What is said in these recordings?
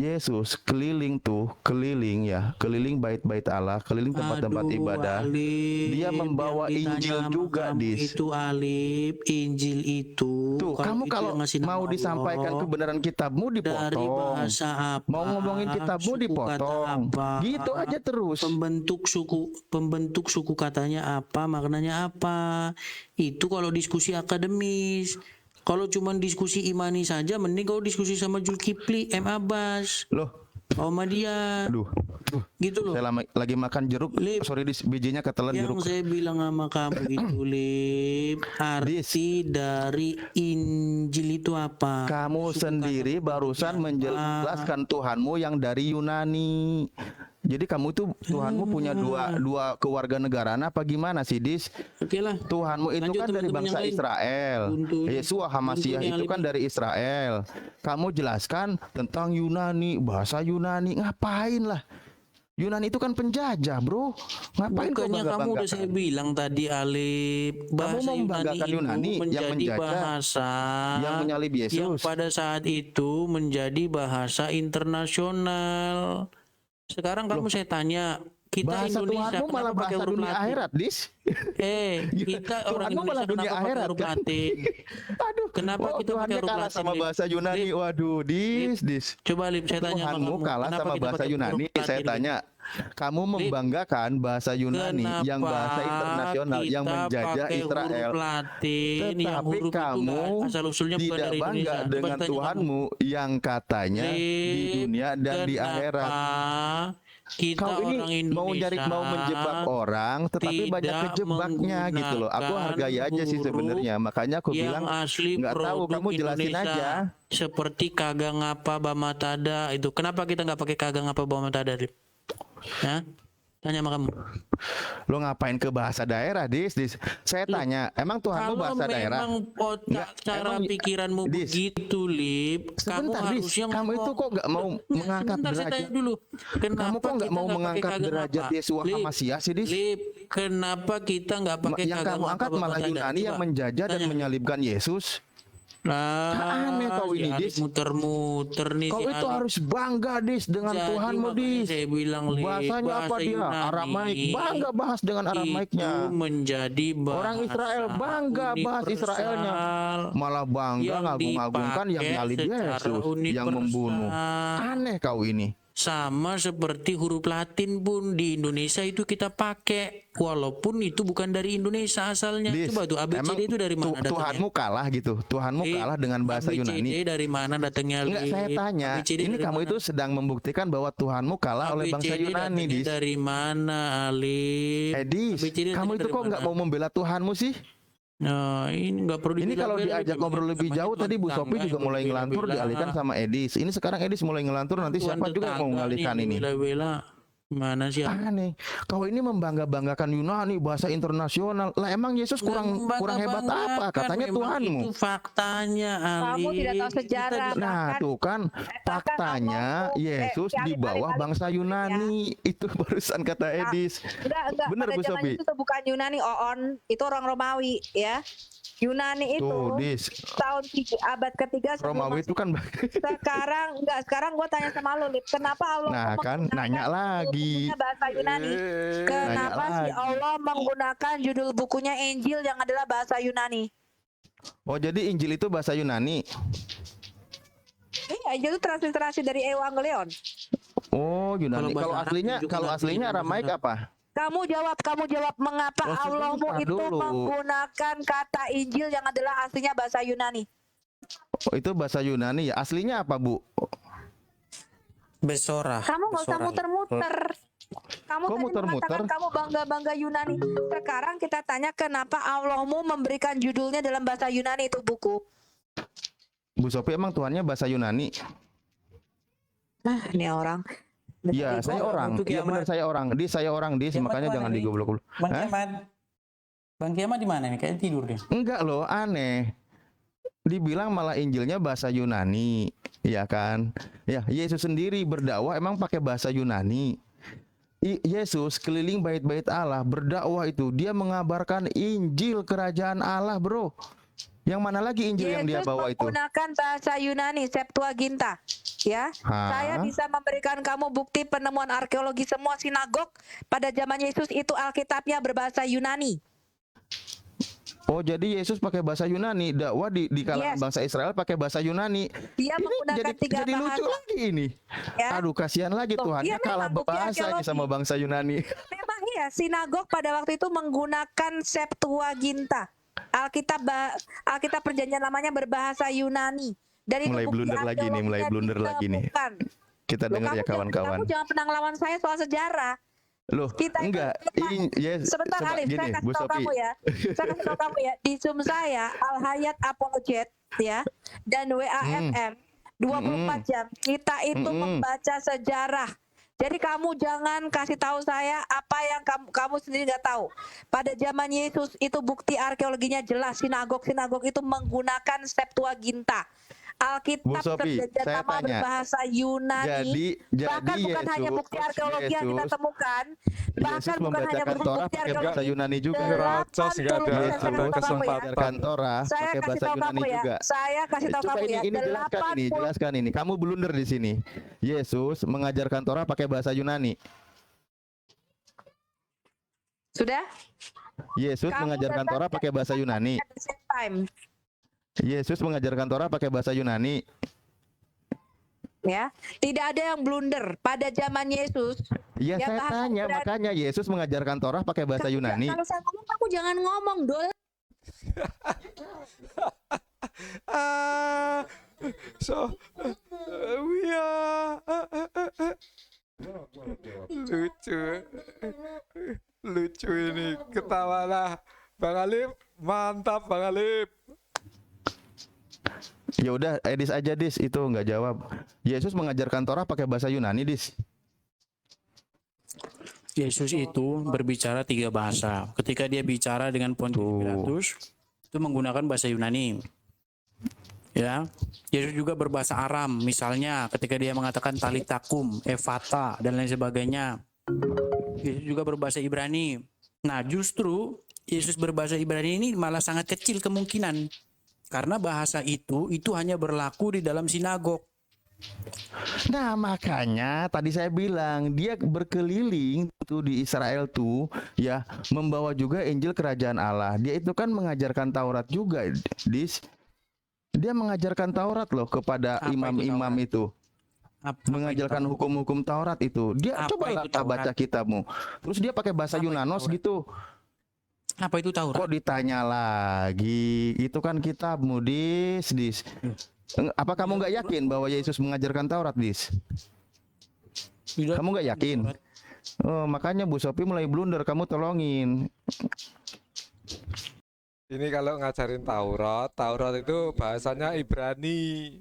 Yesus keliling bait-bait Allah, keliling tempat-tempat ibadah. Alif, Dia membawa yang ditanya Injil sama juga, kamu Dis. itu Alif, Injil itu Tuh, kamu itu kalau yang ngasih nama mau disampaikan Allah, kebenaran kitabmu dari dipotong. bahasa apa, Mau ngomongin kitabmu suku kata dipotong. apa, Gitu aja terus. pembentuk suku katanya apa, maknanya apa. Itu kalau diskusi akademis. Kalau cuma diskusi imani saja, mending kau diskusi sama Zulkifli, M. Abbas, Loh, Muhammadiyah, aduh. gitu loh. Saya lagi makan jeruk. Lip, Sorry, bijinya ketelan jeruk. yang saya bilang sama kamu itu, Lip, arti dari Injil itu apa? Kamu Suku sendiri kata barusan apa? menjelaskan Tuhanmu yang dari Yunani. Jadi kamu itu Tuhanmu punya dua kewarganegaraan apa gimana sih, Dis? Oke lah. Tuhanmu itu Lanjut, kan dari teman-teman bangsa yang lain. Israel. Yesua Hamasiah Buntutnya itu kan Alif. dari Israel. Kamu jelaskan tentang Yunani, bahasa Yunani. Ngapain lah? Yunani itu kan penjajah, bro. Ngapain kau Bukannya kamu udah saya bangga-banggakan? bilang tadi, Alif, bahasa membanggakan Yunani itu yang menjadi menjajah, bahasa yang menyalib yang Yesus. pada saat itu menjadi bahasa internasional. Sekarang kamu saya tanya, kita Bahasa Indonesia Tuhanmu malah kenapa pakai bahasa huruf dunia Latin? akhirat, Dis. Kita orang Tuhanmu malah Indonesia dunia kenapa pakai akhirat huruf kan? Latin? Aduh, Kenapa kita pakai Tuhannya huruf kalah Latin? sama Lip? bahasa Yunani. Lip, Waduh, Dis. coba Lip, saya tanya sama Tuhanmu kamu, kalah kenapa sama kita bahasa pakai huruf Yunani. Latin, Saya Lip? tanya, kamu membanggakan bahasa Yunani yang bahasa internasional yang menjajah pakai Israel. huruf Latin, yang Tetapi huruf itu kamu asal usulnya bukan tidak dari bangga Indonesia. dengan Coba tanya Tuhanmu yang katanya di dunia dan di akhirat. Kita Kau ini orang Indonesia mau menjebak orang, tetapi banyak tidak kejebaknya gitu loh. Aku hargai aja sih menggunakan sebenarnya. Makanya aku yang bilang asli nggak tahu, produk kamu jelasin Indonesia. aja. Seperti kagak ngapa Bamatada itu. Kenapa kita nggak pakai kagak ngapa Bamatada, Rip? Hah? Tanya sama kamu. Lo ngapain ke bahasa daerah, Dis? Saya tanya, emang Tuhanmu Kalau bahasa daerah? memang otak cara pikiranmu Dis, begitu, Lip, kamu sebentar, Dis. harusnya Kamu itu kok nggak mau mengangkat sebentar, saya derajat? tanya dulu. Kamu kok nggak mau pakai mengangkat kagak derajat ngapa? Yesua Lip, Hamasiah sih, Dis? Lip, kenapa kita nggak pakai Yang kagak kamu ngapa angkat malah Bamatada? Yunani yang Coba, menjajah dan tanya. menyalibkan Yesus. Aneh kau Si ini, Alif Dis. muter-muter nih Kau si itu Alif. harus bangga, Dis, dengan Jadi Tuhanmu, makanya Dis. saya bilang, Lip, Bahasanya apa bahasa dia? Yunani Aramaik. Bangga bahas dengan Aramaiknya. itu menjadi bahasa Orang Israel bangga bahas Israelnya. Malah bangga yang ngagung-agungkan yang dipakai nyalib secara Yesus, yang universal. membunuh. Aneh kau ini. Sama seperti huruf Latin pun di Indonesia itu kita pakai, walaupun itu bukan dari Indonesia asalnya. Dis, Coba tuh ABCD emang itu dari mana datangnya? Tuhanmu kalah gitu. Tuhanmu kalah dengan bahasa Yunani. ABCD dari mana datangnya? Enggak, saya tanya. ABCD Ini dari kamu mana? itu sedang membuktikan bahwa Tuhanmu kalah oleh bangsa ABCD Yunani, datangnya Dis. dari mana, Alif? Dis, ABCD kamu datangnya itu dari kok nggak mana? mau membela Tuhanmu sih? Nah, ini nggak perlu Ini kalau dibela-bela, diajak Lip. ngobrol lebih Namanya jauh teman tadi Bu tetangga Sofi juga yang mulai ngelantur dibela-bela. dialihkan sama Edis. Ini sekarang Edis mulai ngelantur, nanti Tuan siapa juga yang mau tetangga mengalihkan nih yang ini. dibela-bela. Mana sih? Aneh. Kau ini membangga-banggakan Yunani, bahasa internasional. Lah emang Yesus kurang hebat apa? Katanya Tuhanmu. Itu faktanya, Ali. Kamu tidak tahu sejarah. Nah, bahkan- tuh kan faktanya Yesus di bawah bangsa Yunani. Itu barusan kata Edis. Enggak. Bener, Pada Bu zaman Sofi? itu tuh bukan Yunani, Oon. Itu orang Romawi, ya. Yunani itu Tuh, Dis. abad ketiga sebelum Romawi itu kan sekarang gue tanya sama lu, Lip, kenapa Allah Nah, kan nanya lagi. bahasa Yunani? Kenapa Nanya sih lagi. Allah menggunakan judul bukunya Injil yang adalah bahasa Yunani? Oh, jadi Injil itu bahasa Yunani. Iya, Injil itu transliterasi dari Evangelion. Oh, Yunani. Kalau bahasa Kalau Arab aslinya tunjukkan artinya Aramaik bahasa apa? Kamu jawab mengapa Oh, Allahmu sebentar itu dulu. menggunakan kata Injil yang adalah aslinya bahasa Yunani? Oh, itu bahasa Yunani ya. Aslinya apa, Bu? Besora. Kamu nggak usah Besora. muter-muter. Kamu Kok tadi muter-muter? mengatakan kamu bangga-bangga Yunani. Sekarang kita tanya kenapa Allahmu memberikan judulnya dalam bahasa Yunani itu buku. Bu Sofi emang Tuhannya bahasa Yunani? Nah, ini orang. Iya, saya orang. untuk Iya benar, kiamat. saya orang. Saya orang, Kiamat makanya mana jangan nih? digoblok. Bang Hah? Kiamat. Bang Kiamat di mana nih? Kayaknya tidur dia. Enggak loh, aneh. Dibilang malah Injilnya bahasa Yunani, ya kan? Ya, Yesus sendiri berdakwah emang pakai bahasa Yunani. Yesus keliling bait-bait Allah, berdakwah itu dia mengabarkan Injil kerajaan Allah, bro. Yang mana lagi Injil yang dia bawa itu? Yesus menggunakan bahasa Yunani, Septuaginta. ya. Hah? Saya bisa memberikan kamu bukti penemuan arkeologi semua sinagog pada zaman Yesus itu Alkitabnya berbahasa Yunani. Oh, jadi Yesus pakai bahasa Yunani, dakwah di kalangan Yes. bangsa Israel pakai bahasa Yunani. Dia Ini menggunakan tiga jadi lucu bahasa. lagi ini. Ya. Aduh, kasihan lagi Loh, Tuhan, iya dia kalah memang bukti bahasa ini arkeologi. sama bangsa Yunani. Memang iya, sinagog pada waktu itu menggunakan Septuaginta. Alkitab Perjanjian Lamanya berbahasa Yunani. Dan itu Mulai bukti blunder lagi nih, mulai arkeologinya blunder lagi nih. ditemukan. Kita Loh, dengar ya kawan-kawan. Kamu jangan pernah ngelawan saya soal sejarah. Loh, Kita itu enggak. sebentar coba Alif, saya gini, kasih Bu tahu Sophie. kamu ya. Saya kasih tahu kamu ya. Di Zoom saya Al Hayat Apologet ya dan WAFM 24 jam kita itu membaca sejarah. Jadi kamu jangan kasih tahu saya apa yang kamu sendiri nggak tahu. Pada zaman Yesus itu bukti arkeologinya jelas, sinagog itu menggunakan Septuaginta. Alkitab Bu Sophie, Perjanjian saya Lama tanya. berbahasa Yunani. Jadi Bahkan bukan Yesus, hanya bukti arkeologi yang kita temukan, bahkan Yesus bukan hanya membacakan Torah bukti pakai bahasa arkeologi. Yunani juga. Neracos nggak ada 80% Mengajarkan Torah saya pakai kasih bahasa tahu Yunani kamu ya. juga. Saya kasih tahu Coba kamu ya. ini jelaskan ini. Kamu blunder di sini. Yesus mengajarkan Torah pakai bahasa Yunani. Sudah? Yesus Kamu mengajarkan datang Torah pakai bahasa Yunani. At the same time. Yesus mengajarkan Torah pakai bahasa Yunani. Ya, tidak ada yang blunder pada zaman Yesus. Ya, Ya, saya bahasa tanya, Ibrani. makanya Yesus mengajarkan Torah pakai bahasa Yunani. Kalau saya ngomong kamu jangan ngomong, Dol. So we are lucu ini, ketawalah Bang Alif, mantap Bang Alif. Ya udah, Edis aja Dis, itu nggak jawab. Yesus mengajarkan Torah pakai bahasa Yunani, Dis. Yesus itu berbicara 3 bahasa. Ketika dia bicara dengan Pontius Pilatus, itu menggunakan bahasa Yunani. Ya, Yesus juga berbahasa Aram. Misalnya, ketika dia mengatakan talitakum, efata, dan lain sebagainya. Yesus juga berbahasa Ibrani. Nah, justru Yesus berbahasa Ibrani ini malah sangat kecil kemungkinan. Karena bahasa itu hanya berlaku di dalam sinagog. Nah, makanya tadi saya bilang dia berkeliling tuh di Israel tuh ya, membawa juga Injil Kerajaan Allah. Dia itu kan mengajarkan Taurat juga, Dis. Dia mengajarkan Taurat loh kepada Apa itu imam-imam Taurat? itu. Apa Mengajarkan itu? hukum-hukum Taurat itu. Dia Apa cobalah itu Taurat? baca kitabmu. Terus dia pakai bahasa Apa itu Yunanos Taurat? gitu. Apa itu Taurat? Kok ditanya lagi? Itu kan kitabmu, Dis. Apa kamu nggak yakin bahwa Yesus mengajarkan Taurat, Dis? Tidak. Kamu nggak yakin? Oh, makanya Bu Sophie mulai blunder, kamu tolongin. Ini kalau ngajarin Taurat itu bahasanya Ibrani.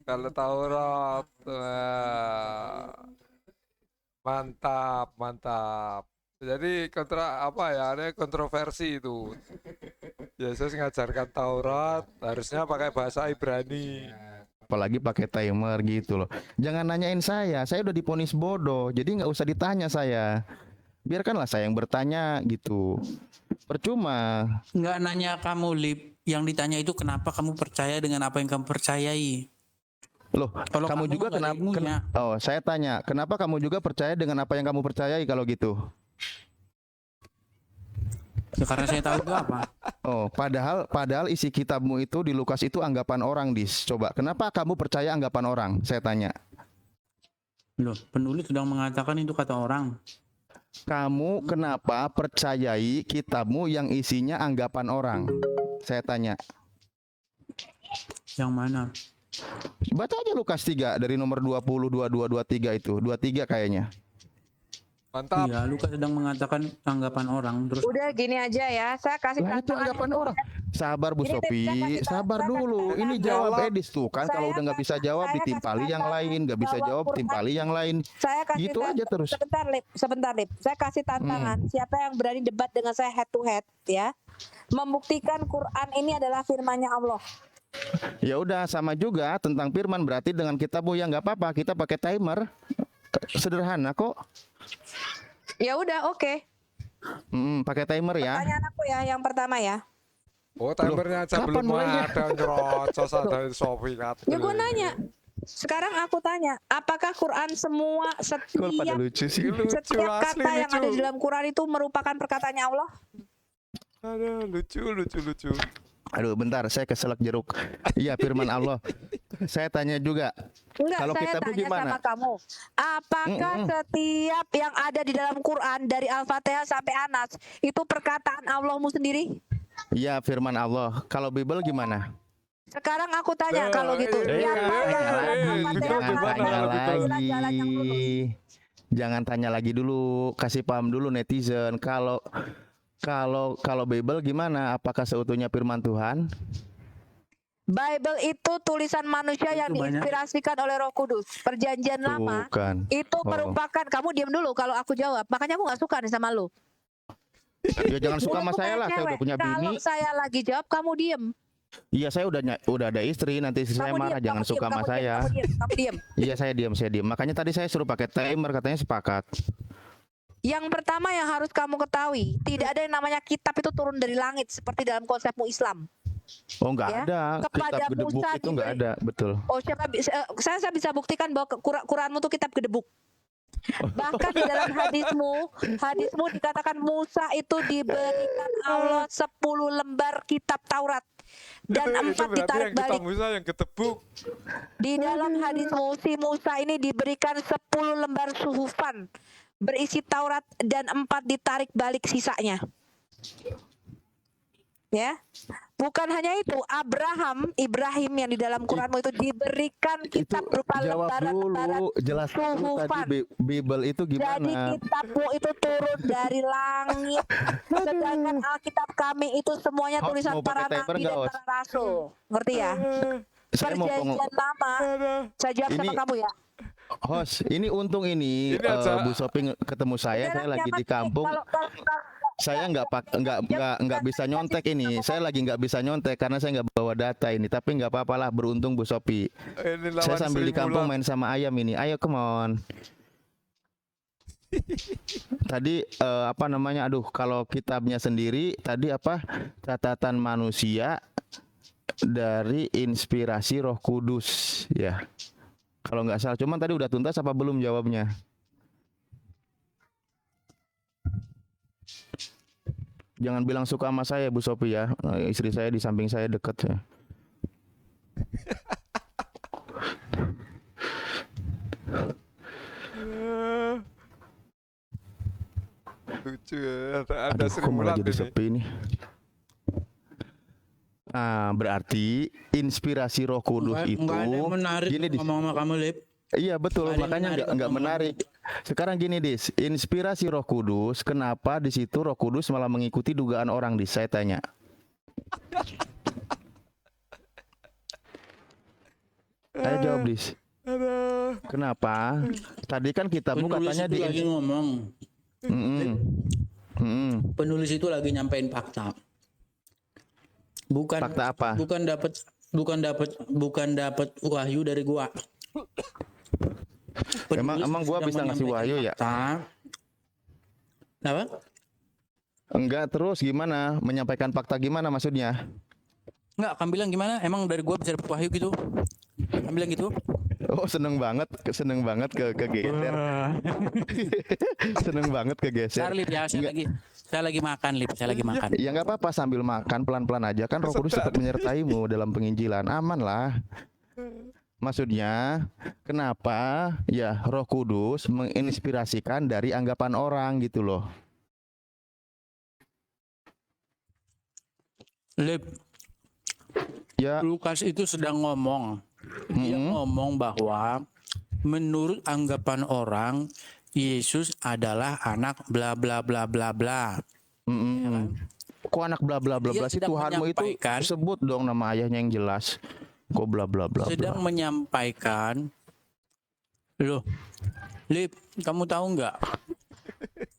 Kalau Taurat, mantap. Jadi ada kontroversi itu. Yesus ngajarkan Taurat harusnya pakai bahasa Ibrani. Apalagi pakai timer gitu loh. Jangan nanyain saya udah diponis bodoh, jadi nggak usah ditanya saya. Biarkanlah saya yang bertanya gitu. Percuma. Nggak nanya kamu, Lip. Yang ditanya itu kenapa kamu percaya dengan apa yang kamu percayai. Loh, Kalau kamu juga nggak ada ilmunya. Oh, saya tanya, kenapa kamu juga percaya dengan apa yang kamu percayai kalau gitu? Ya, karena saya tahu itu apa. Oh, padahal isi kitabmu itu di Lukas itu anggapan orang, Dis. Coba, kenapa kamu percaya anggapan orang? Saya tanya. Loh, penulis sedang mengatakan itu kata orang. Kamu kenapa percayai kitabmu yang isinya anggapan orang? Saya tanya. Yang mana? Baca aja Lukas 3 dari nomor 20, 22, 23 itu. 23 kayaknya. Mantap. Iya, Lukas sedang mengatakan tanggapan orang. Terus Udah gini aja ya, saya kasih Lah itu tantangan. anggapan orang. Sabar Bu Ini, Beb, saya Sophie, kasih sabar saya dulu. kasih Ini tantangan. jawab Edis tuh kan. Kalau Saya udah nggak bisa jawab saya ditimpali kasih yang lain, nggak bisa tantangan jawab bawa timpali yang lain. Saya kasih Gitu aja terus. Sebentar, Lip. Saya kasih tantangan. Siapa yang berani debat dengan saya head to head ya? Membuktikan Quran ini adalah firman-Nya Allah. Ya udah sama juga tentang firman, berarti dengan kitabmu ya nggak apa-apa, kita pakai timer. Sederhana kok. Ya udah, oke. Pakai timer ya. Pertanyaan aku ya, yang pertama ya. Oh, timernya aja kapan belum mulainya? ada, nyerocos ada Sophie kata. Ya gue nanya. Sekarang aku tanya, apakah Quran semua Kok pada setiap lucu sih? Lucu, setiap asli kata yang ada di lucu. dalam Quran itu merupakan perkataannya Allah? Aduh, lucu. Aduh, bentar, saya keselak jeruk. Iya, firman Allah. Saya tanya juga. Enggak, Kalau saya kitabnya tanya gimana? sama kamu. Apakah setiap yang ada di dalam Quran dari Al-Fatihah sampai Anas itu perkataan Allahmu sendiri? Iya, firman Allah. Kalau Bible gimana? Sekarang aku tanya kalau gitu, siapa yang dalam Al-Fatihah Jangan gimana tanya kalau gitu? bilang jalan yang lurus? lagi. Jangan tanya lagi dulu. Kasih paham dulu netizen. Kalau Bible gimana? Apakah seutuhnya firman Tuhan? Bible itu tulisan manusia yang Itu banyak. diinspirasikan oleh Roh Kudus. Perjanjian Lama Bukan. itu Oh. merupakan, kamu diam dulu kalau aku jawab. Makanya aku nggak suka nih sama lu. Ya jangan suka sama Mulutmu saya kayak lah. Saya cewek. udah punya bini. Kalau saya lagi jawab, kamu diem. Iya, saya udah ada istri. Nanti istri saya Kamu marah. diem, Jangan kamu suka diem, sama kamu diem, saya. kamu diem. Iya, saya diam. Makanya tadi saya suruh pakai timer. Katanya sepakat. Yang pertama yang harus kamu ketahui, tidak ada yang namanya kitab itu turun dari langit seperti dalam konsepmu Islam. Oh, nggak Ya, ada. kepada Kitab gedebuk Musa itu nggak diberi- ada. Betul. Oh, saya bisa buktikan bahwa Quranmu itu kitab gedebuk. Bahkan di dalam hadismu dikatakan Musa itu diberikan Allah 10 lembar kitab Taurat dan Itu 4 berarti ditarik yang kita balik. Musa yang ketebuk. Di dalam hadismu si Musa ini diberikan 10 lembar suhufan berisi Taurat dan 4 ditarik balik sisanya. Ya. Bukan hanya itu, Ibrahim yang di dalam Quranmu itu diberikan kitab berupa Jawab lembaran-lembaran dulu. Jelaskan dulu suhufan. tadi Bible itu Jadi gimana? kitabmu itu turun dari langit. Sedangkan Alkitab kami itu semuanya Host, tulisan mau pakai para timer nabi nggak, dan Host? para rasul. Ngerti ya? Saya mau Perjanjian lama. Saya jawab sama Ini- kamu ya. host. Ini untung ini Ini aja- Bu Sopi ketemu saya Udahlah, lagi nyaman di nih. kampung. Saya nggak bisa nyontek ini. Saya lagi nggak bisa nyontek karena saya nggak bawa data ini. Tapi nggak apa-apa lah. Beruntung Bu Sopi. Ini lawan Saya sambil di Sri kampung Mulat. main sama ayam ini. Ayo, come on. Tadi apa namanya? Aduh, kalau kitabnya sendiri tadi apa? Catatan manusia dari inspirasi Roh Kudus, ya. Kalau nggak salah. Cuman tadi udah tuntas apa belum jawabnya? Jangan bilang suka sama saya, Bu Sopi ya. Istri saya di samping saya deket ya. Lucu ya. Ada Aduh, Sri kok malah Mulat jadi ini. sepi nih. Nah, berarti inspirasi Roh Kudus itu Nggak ada yang menarik gini, Dis. ngomong sama kamu, Lip. Iya betul, Nggak ada yang makanya menarik nggak ngomong. menarik. Sekarang gini, Dis, inspirasi Roh Kudus, kenapa di situ Roh Kudus malah mengikuti dugaan orang, Dis? Saya tanya. Ayo jawab, Dis. Aduh. Kenapa? Tadi kan kitabmu Penulis katanya itu lagi ngomong. Mm-mm. Mm-mm. Penulis itu lagi nyampein fakta. Bukan Fakta apa? bukan dapat wahyu dari gua. Emang gua sedang bisa ngasih menyampaikan wahyu ya? fakta. Apa? Enggak, terus gimana? Menyampaikan fakta gimana maksudnya? Enggak, akan bilang gimana? Emang dari gua bisa dapat wahyu gitu? Akan bilang gitu? Oh, seneng banget ke geser. Seneng banget ke geser. Bentar, Lip, ya, saya lagi makan, Lip. Saya lagi makan. Ya nggak apa-apa, sambil makan pelan-pelan aja kan Roh Kudus tetap menyertaimu dalam penginjilan, aman lah. Maksudnya kenapa ya Roh Kudus menginspirasikan dari anggapan orang gitu loh. Lip, Ya, Lukas itu sedang ngomong. Dia ngomong bahwa menurut anggapan orang Yesus adalah anak bla bla bla bla bla. kok anak bla bla bla Dia bla sih, sedang Tuhanmu itu menyampaikan- sebut dong nama ayahnya yang jelas. Kok bla bla bla Sedang bla. menyampaikan, loh, Lip, kamu tahu nggak?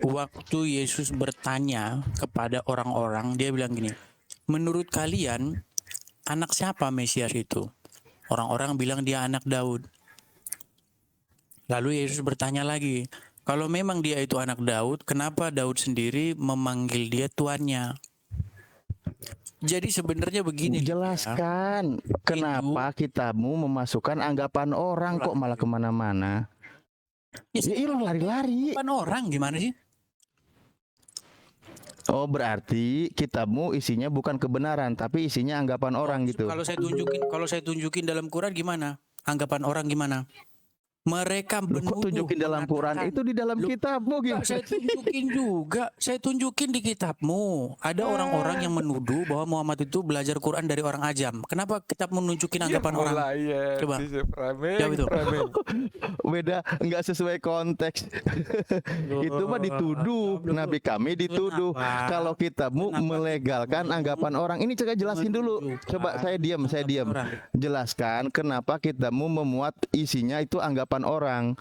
Waktu Yesus bertanya kepada orang-orang, dia bilang gini, menurut kalian anak siapa Mesias itu? Orang-orang bilang dia anak Daud. Lalu Yesus bertanya lagi, kalau memang dia itu anak Daud, kenapa Daud sendiri memanggil dia tuannya? Jadi sebenarnya begini. ya. Jelaskan kenapa kitabmu memasukkan anggapan orang kok malah kemana-mana. Ya, Ya ilah lari-lari. Anggapan orang gimana sih? Oh berarti kitabmu isinya bukan kebenaran tapi isinya anggapan orang gitu. Kalau saya tunjukin dalam Quran gimana? Anggapan orang gimana? Mereka Loh, kok menuduh, tunjukin dalam Quran mengatakan, itu di dalam Loh, kitabmu Enggak, gitu. saya tunjukin juga. Saya tunjukin di kitabmu. Ada orang-orang yang menuduh bahwa Muhammad itu belajar Quran dari orang ajam. Kenapa kitab menunjukin anggapan orang? Ya, Coba. framing, Jawab itu. framing. Beda, nggak sesuai konteks. Itu mah dituduh. Nabi kami dituduh. Kenapa? Kalau kitabmu Kenapa? melegalkan anggapan orang. Ini coba jelasin dulu. Coba saya diam. orang. Jelaskan kenapa kitabmu memuat isinya itu anggapan orang.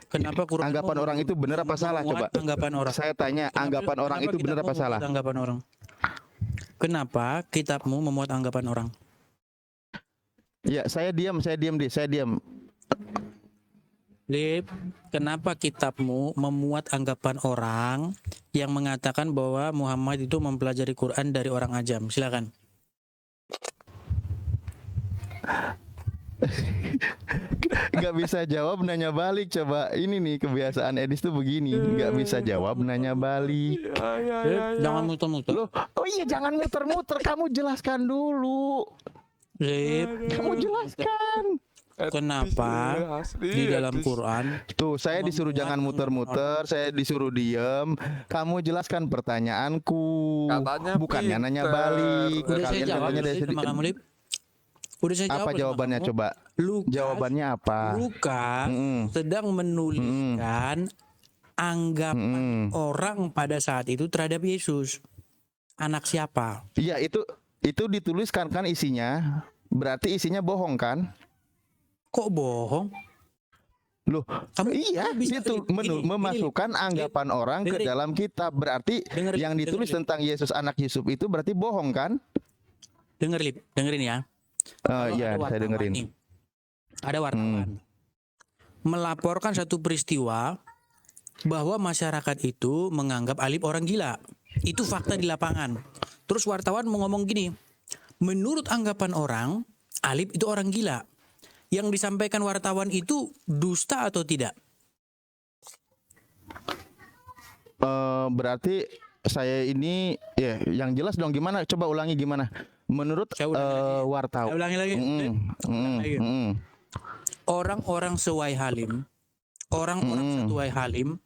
Kenapa Quran Anggapan orang itu benar apa salah coba? Anggapan orang. Saya tanya, anggapan orang itu benar apa salah? Anggapan orang. Kenapa kitabmu memuat anggapan orang? Ya, saya diam deh, saya diam. Lip, kenapa kitabmu memuat anggapan orang yang mengatakan bahwa Muhammad itu mempelajari Quran dari orang ajam? Silakan. Nggak bisa jawab nanya balik coba. Ini nih kebiasaan Edis tuh begini, nggak bisa jawab nanya balik. Lip, jangan muter-muter. Loh, oh iya jangan muter-muter, kamu jelaskan dulu. Lip, Kamu jelaskan. kenapa di dalam Quran Tuh, saya disuruh jangan muter-muter, saya disuruh diem. Kamu jelaskan pertanyaanku. Katanya Bukannya nanya pinter. balik. udah saya Kalian jawab katanya dari Lip, sama kamu, Lip? Udah saya jawab apa sama jawabannya kamu. coba? Lukas, Jawabannya apa? Lukas Mm-mm. sedang menuliskan anggapan Mm-mm. orang pada saat itu terhadap Yesus. Anak siapa? Iya, itu dituliskan kan isinya. Berarti isinya bohong kan? Kok bohong? Loh, Kamu iya, bisa itu Lip, memasukkan anggapan orang ke dengerin. dalam kitab. Berarti Dengerin, yang ditulis dengerin. tentang Yesus anak Yusuf itu berarti bohong kan? Dengerin ya. Iya, Ada saya wartawan dengerin. nih. Ada wartawan melaporkan satu peristiwa bahwa masyarakat itu menganggap Alip orang gila. Itu fakta di lapangan. Terus wartawan mau ngomong gini, menurut anggapan orang, Alip itu orang gila. Yang disampaikan wartawan itu dusta atau tidak? Berarti saya ini ya yang jelas dong gimana? Coba ulangi gimana? Menurut Saya ulangi lagi. Saya wartawan. ulangi lagi. lagi. Orang-orang sewai Halim, orang-orang setuai Halim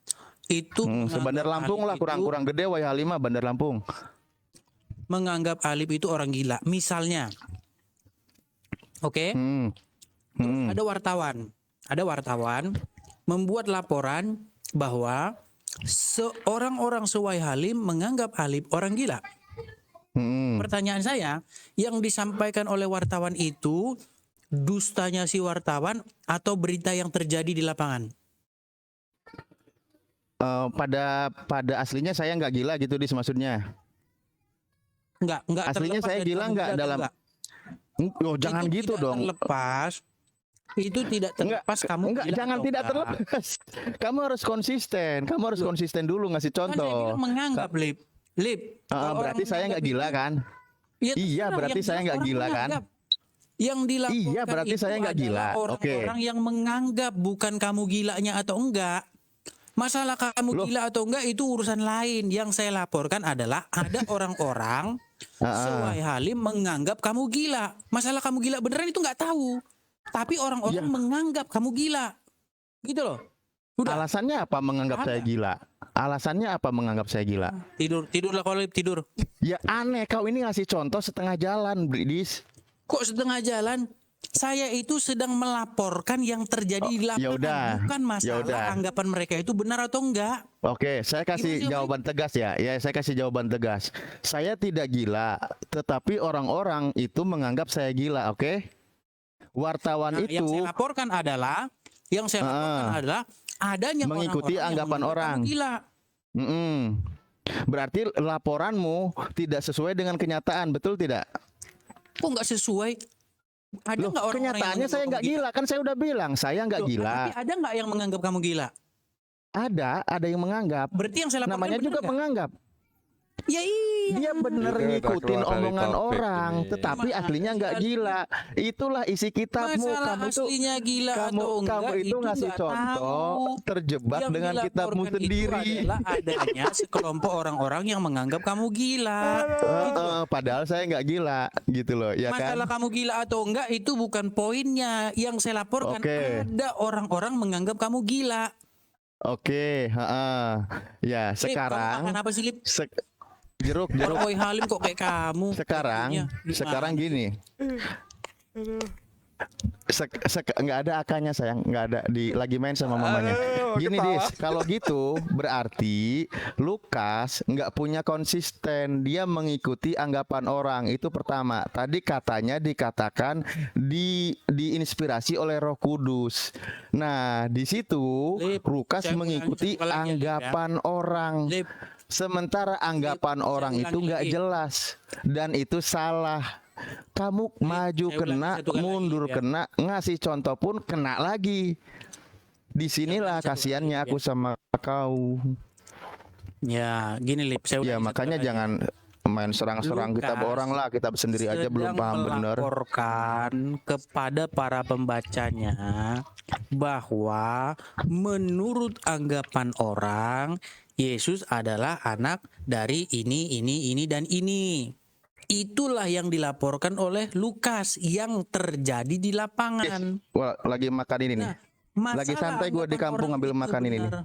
itu Sebandar Lampung lah, Alip itu kurang gede Wai Halimah Bandar Lampung. menganggap Alip itu orang gila. Misalnya, oke, Hmm. ada wartawan membuat laporan bahwa seorang-orang sewai Halim menganggap Alip orang gila. Pertanyaan saya, yang disampaikan oleh wartawan itu dustanya si wartawan atau berita yang terjadi di lapangan? Pada aslinya saya nggak gila gitu dis maksudnya. Enggak Aslinya terlepas saya dari gila kamu nggak atau dalam. enggak. Oh jangan Itu gitu tidak dong. Terlepas, itu tidak terlepas kamu Enggak, gila jangan atau tidak enggak. terlepas. Kamu harus konsisten. Kamu harus konsisten dulu ngasih Kan saya contoh. bilang menganggap, Lip. Kalau Berarti orang saya nggak menganggap gila itu- kan? Ya, Iya, terserah, berarti yang saya jelas nggak orang gila kan? menganggap. Yang dilaporkan Iya, berarti itu saya nggak adalah gila. orang-orang yang menganggap, bukan kamu gilanya atau enggak. Masalah kamu Loh. gila atau enggak itu urusan lain. Yang saya laporkan adalah ada orang-orang sewai Halim menganggap kamu gila. Masalah kamu gila beneran itu nggak tahu. Tapi orang-orang Ya. menganggap kamu gila. Gitu loh. Udah. Alasannya apa menganggap saya gila? Alasannya apa menganggap saya gila? Tidurlah kalau Lip, tidur. Ya aneh, kau ini ngasih contoh setengah jalan, Bridis. Kok setengah jalan? Saya itu sedang melaporkan yang terjadi di lapangan, yaudah, bukan masalah yaudah. anggapan mereka itu benar atau enggak. Oke, saya kasih Gimana sih, jawaban tegas ya. Ya, saya kasih jawaban tegas. Saya tidak gila, tetapi orang-orang itu menganggap saya gila, oke? Wartawan Nah, yang saya itu laporkan adalah adanya mengikuti orang-orang yang anggapan menganggap orang. kamu gila. Mm-mm. Berarti laporanmu tidak sesuai dengan kenyataan, betul tidak? Kok nggak sesuai? Ada Loh, nggak orang-orang yang kenyataannya menganggap saya kamu nggak gila, kan saya udah bilang saya nggak Loh, gila. Tapi ada nggak yang menganggap kamu gila? Ada yang menganggap. Berarti yang saya laporkan Namanya benar juga nggak? menganggap. Ya iya. Dia bener Itu udah ngikutin keluar dari omongan topik orang, ini. tetapi Gimana aslinya nggak sih, gila. Itulah isi kitabmu. Masalah Kamu itu aslinya gila kamu atau enggak kamu itu ngasih nggak contoh tahu. terjebak Yang dengan kitabmu dilaporkan sendiri. itu adalah adanya sekelompok orang-orang yang menganggap kamu gila. Gitu loh. Padahal saya nggak gila gitu loh, ya kan? Masalah kamu gila atau enggak itu bukan poinnya. Yang saya laporkan Oke. ada orang-orang menganggap kamu gila. Oke, heeh. Ya, Lip, kamu sekarang makan apa sih, Lip? jeruk Orang Boy Halim kok kayak kamu. sekarang Gimana? gini. Nggak ada akanya sayang, nggak ada lagi main sama mamanya. Aduh, Gini ketawa. Dis, kalau gitu berarti Lukas nggak punya konsisten, dia mengikuti anggapan orang. Itu pertama. Tadi katanya dikatakan diinspirasi oleh Roh Kudus. Nah di situ Lip, Lukas saya mengikuti ulangi satu kali ya, Lip, ya. anggapan orang. Lip, Sementara anggapan saya orang itu ulangi nggak lagi. jelas dan itu salah. Kamu maju saya ulangi kena, satu kali lagi, mundur ya. kena, ngasih contoh pun kena lagi. Disinilah Satu kali kasihannya lagi, aku sama kau. ya gini Lip, saya Ya ulangi satu makanya kali lagi. jangan main serang-serang kitab Lukas orang lah. Kitab sendiri aja belum sedang paham bener. melaporkan kepada para pembacanya bahwa menurut anggapan orang Yesus adalah anak dari ini dan ini. Itulah yang dilaporkan oleh Lukas yang terjadi di lapangan. Wah, lagi makan ini nih. Nah, masalah Lagi santai gua di anggapan kampung orang ngambil itu makan ini nih. benar.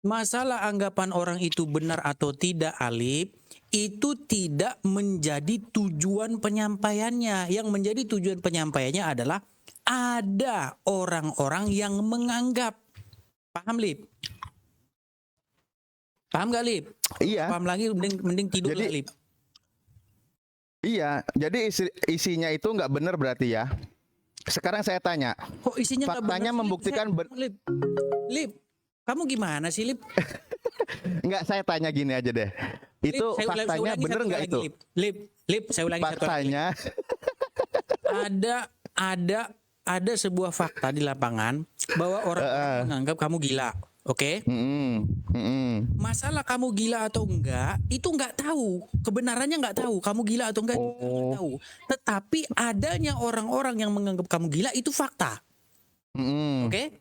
Masalah anggapan orang itu benar atau tidak, Alip, itu tidak menjadi tujuan penyampaiannya. Yang menjadi tujuan penyampaiannya adalah ada orang-orang yang menganggap. Paham, Lip? Paham gak, Lip? Iya, Paham lagi, mending tidur Jadi, lah, Lip. iya. Jadi isinya itu nggak bener berarti ya. Sekarang saya tanya, Kok isinya nggak benar faktanya sih, Lip? membuktikan Lip, Lip, kamu gimana sih, Lip? nggak, saya tanya gini aja deh. Itu Lip, saya faktanya ulangi bener satu nggak kali itu? lagi, Lip, saya ulangi satu kali. Faktanya, Ada sebuah fakta di lapangan bahwa orang menganggap kamu gila. Oke? Masalah kamu gila atau enggak itu enggak tahu, kebenarannya enggak tahu, kamu gila atau enggak itu enggak tahu. Tetapi adanya orang-orang yang menganggap kamu gila itu fakta. Oke?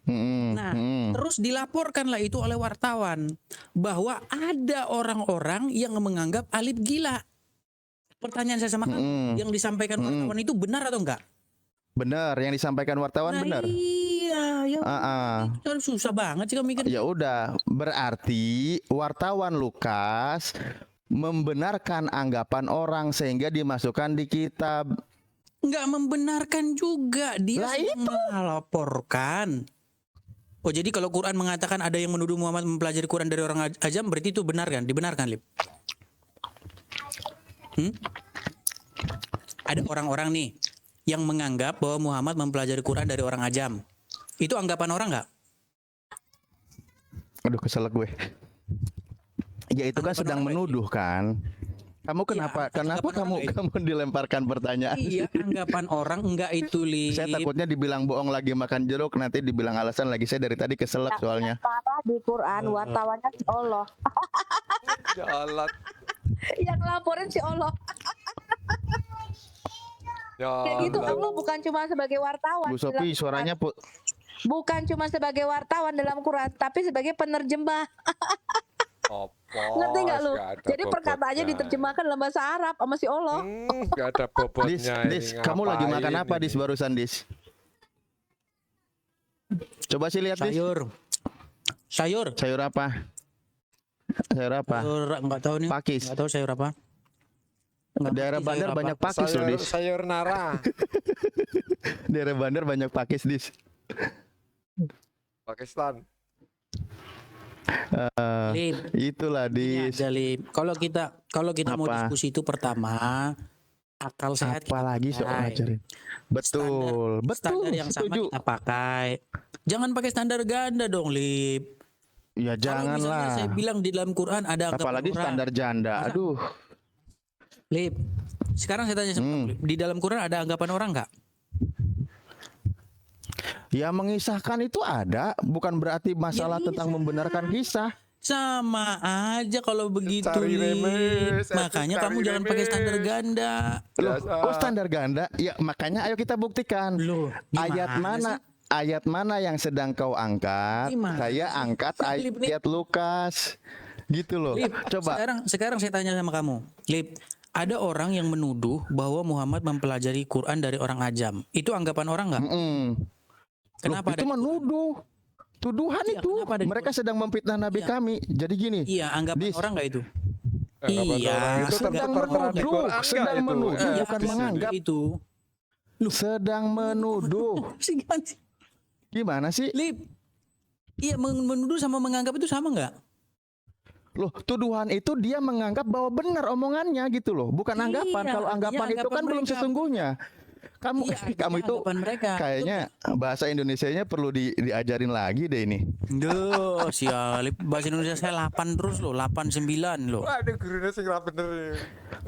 Nah, terus dilaporkanlah itu oleh wartawan bahwa ada orang-orang yang menganggap Alip gila. Pertanyaan saya sama kamu, yang disampaikan wartawan itu benar atau enggak? bener yang disampaikan wartawan Nah, bener. iya, ya Ah, susah banget sih kamu mikir. ya udah, berarti wartawan Lukas membenarkan anggapan orang sehingga dimasukkan di kitab. Nggak membenarkan juga, dia Lah sedang melaporkan. Oh, jadi kalau Quran mengatakan ada yang menuduh Muhammad mempelajari Quran dari orang ajam, berarti itu benar kan? Dibenarkan, Lip? Ada orang-orang nih yang menganggap bahwa Muhammad mempelajari Quran dari orang ajam. Itu anggapan orang nggak? Aduh, kesel gue. Ya itu kan Anggapan sedang orang menuduh kan. Kamu kenapa anggapan orang baik. kamu dilemparkan pertanyaan? Iya, anggapan orang enggak itu, Lip. Saya takutnya dibilang bohong lagi makan jeruk, nanti dibilang alasan lagi. Saya dari tadi keselak soalnya. Parah di Quran wartawannya si Allah. Jalan. Yang laporin si Allah. Kayak gitu, Jalan. Allah bukan cuma sebagai wartawan. Bu Sophie, dalam suaranya Quran. Bukan cuma sebagai wartawan dalam Quran, tapi sebagai penerjemah. Ngerti nggak lu? Jadi perkataannya diterjemahkan dalam bahasa Arab sama si Allah. Gak ada bobotnya. Dis, ini kamu lagi makan ngapain apa ini? Dis barusan Dis? Coba sih lihat Dis. Sayur. Sayur apa? Sayur apa? Sayur enggak tahu nih. Pakis. Enggak tahu sayur apa. Nggak Daerah ngerti Bandar sayur apa. banyak pakis loh Dis. Sayur nara. Daerah Bandar banyak pakis Dis. Pakistan. Lip, Itulah ini Dis. aja, Lip. Kalau kita mau Apa? diskusi itu pertama akal sehat kita Apalagi soal pakai. ngajarin. Betul, betul. Standar yang sama Setuju. kita pakai. Jangan pakai standar ganda dong, Lip. Ya Kalau misalnya janganlah. saya bilang di dalam Quran ada anggapan Apalagi orang. standar janda. Aduh. Lip, sekarang saya tanya sama kamu, Lip. Di dalam Quran ada anggapan orang nggak? Ya mengisahkan itu ada, bukan berarti masalah Ya, tentang bisa. membenarkan kisah. Sama aja kalau begitu, Cari remeh, Lip. saya Makanya cari kamu jangan pakai remeh. standar ganda. Loh, Biasa. kok standar ganda? Ya makanya ayo kita buktikan. Loh, Ayat gimana mana? Ayat mana yang sedang kau angkat? Gimana Saya sih? angkat Lip, nih. ayat Lukas. Gitu loh. Lip, Coba. sekarang saya tanya sama kamu. Lip, ada orang yang menuduh bahwa Muhammad mempelajari Quran dari orang ajam. Itu anggapan orang nggak? Mm-mm. Kenapa Loh, itu ada? menuduh. Tuduhan Iya, itu. kenapa ada di Mereka sedang memfitnah Nabi Iya. kami. Jadi gini. Iya, anggapan Dis. orang nggak itu? Anggapan Iya, orang itu sedang tertera di menuduh, Quran nggak sedang itu? menuduh, Iya, bukan di sini. menganggap. Itu. Sedang menuduh. Gimana sih? Lip, iya menuduh sama menganggap itu sama nggak? Loh, tuduhan itu dia menganggap bahwa benar omongannya gitu loh, bukan Iya, anggapan. Kalau artinya anggapan itu anggapan kan belum mereka. sesungguhnya. Kamu Iya, artinya kamu itu anggapan mereka. kayaknya bahasa Indonesianya perlu diajarin lagi deh ini. Duh, sial. Lip, bahasa Indonesia saya 8 terus loh, 89 loh. Waduh, gurunya sih nggak bener ya.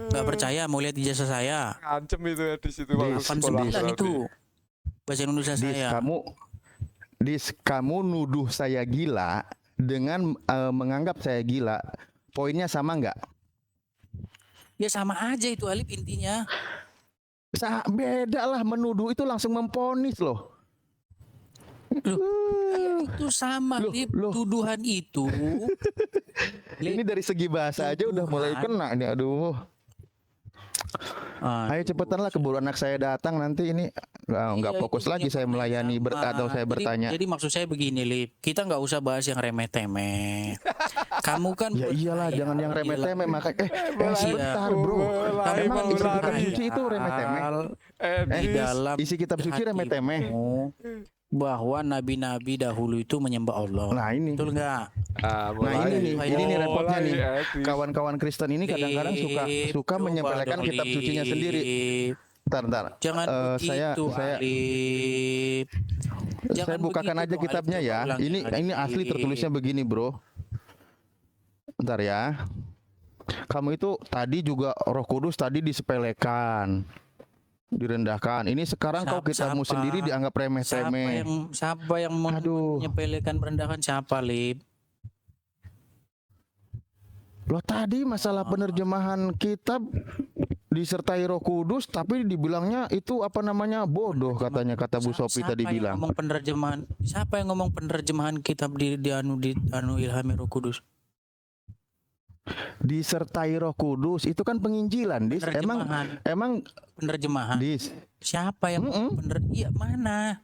Nggak percaya mau lihat ijazah saya. Ngancem itu ya di situ. Dis, waktu sekolah 89 berarti. itu. Bahasa Indonesia saya. Kamu nuduh saya gila dengan menganggap saya gila. Poinnya sama nggak? Ya sama aja itu Alip intinya. Beda lah, menuduh itu langsung memponis loh. Ya, itu sama Loh, Lip. loh. Tuduhan itu. Ini dari segi bahasa aja udah mulai kena nih, aduh. Ayo cepetan lah, keburu anak saya datang nanti ini nggak Iya, fokus itu lagi yang saya paling melayani sama. atau saya bertanya. Jadi maksud saya begini Lip, kita nggak usah bahas yang remeh-temeh. Kamu kan Ya iyalah, bertanya, jangan yang remeh-temeh iyalah. makanya sebentar bro. Mulai Emang isi kitab mulai. suci itu remeh-temeh? Di dalam Isi kitab suci remeh-temeh. hatimu bahwa nabi-nabi dahulu itu menyembah Allah. Nah ini. Betul nggak? Nah ini nih repotnya nih. Edis. Kawan-kawan Kristen ini kadang-kadang suka Lip, coba menyepelekan dong, kitab sucinya Lip. sendiri. Ntar. Jangan begitu, Alip. Saya Jangan bukakan begitu aja dong, kitabnya Alip. ya. Coba ulangi, Ini asli Alip. tertulisnya begini bro. Bentar ya. Kamu itu tadi juga Roh Kudus tadi disepelekan, direndahkan. Ini sekarang kau kitabmu Siapa? sendiri dianggap remeh-temeh. Siapa yang Aduh. menyepelekan merendahkan siapa, Lip? Loh tadi masalah penerjemahan kitab disertai Roh Kudus, tapi dibilangnya itu apa namanya bodoh katanya, kata Bu Sophie tadi bilang. Siapa yang ngomong penerjemahan kitab di anu ilhami Roh Kudus? Disertai Roh Kudus itu kan penginjilan, Dis. Emang Penerjemahan. Dis. Siapa yang iya mana?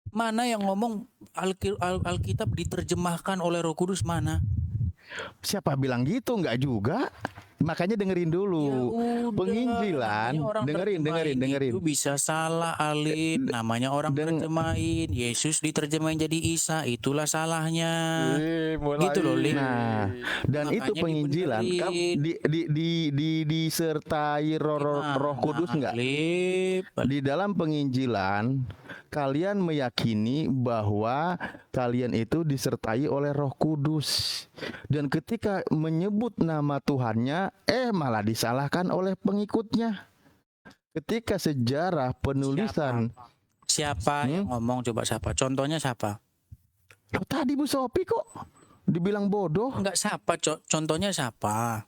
Mana yang ngomong Alkitab diterjemahkan oleh Roh Kudus mana? Siapa bilang gitu? Enggak juga. Makanya dengerin dulu. Ya udah, Penginjilan, namanya orang dengerin. Itu bisa salah Alip. Namanya orang terjemahin. Yesus diterjemahin jadi Isa, itulah salahnya. Gitu loh, Lip. Nah, dan Makanya itu penginjilan disertai Roh Kudus enggak? Lip. Di dalam penginjilan kalian meyakini bahwa kalian itu disertai oleh Roh Kudus. Dan ketika menyebut nama Tuhannya malah disalahkan oleh pengikutnya. Ketika sejarah penulisan Siapa yang ngomong, coba siapa? Contohnya siapa? Loh, tadi Bu Sophie kok dibilang bodoh. Enggak siapa, contohnya siapa?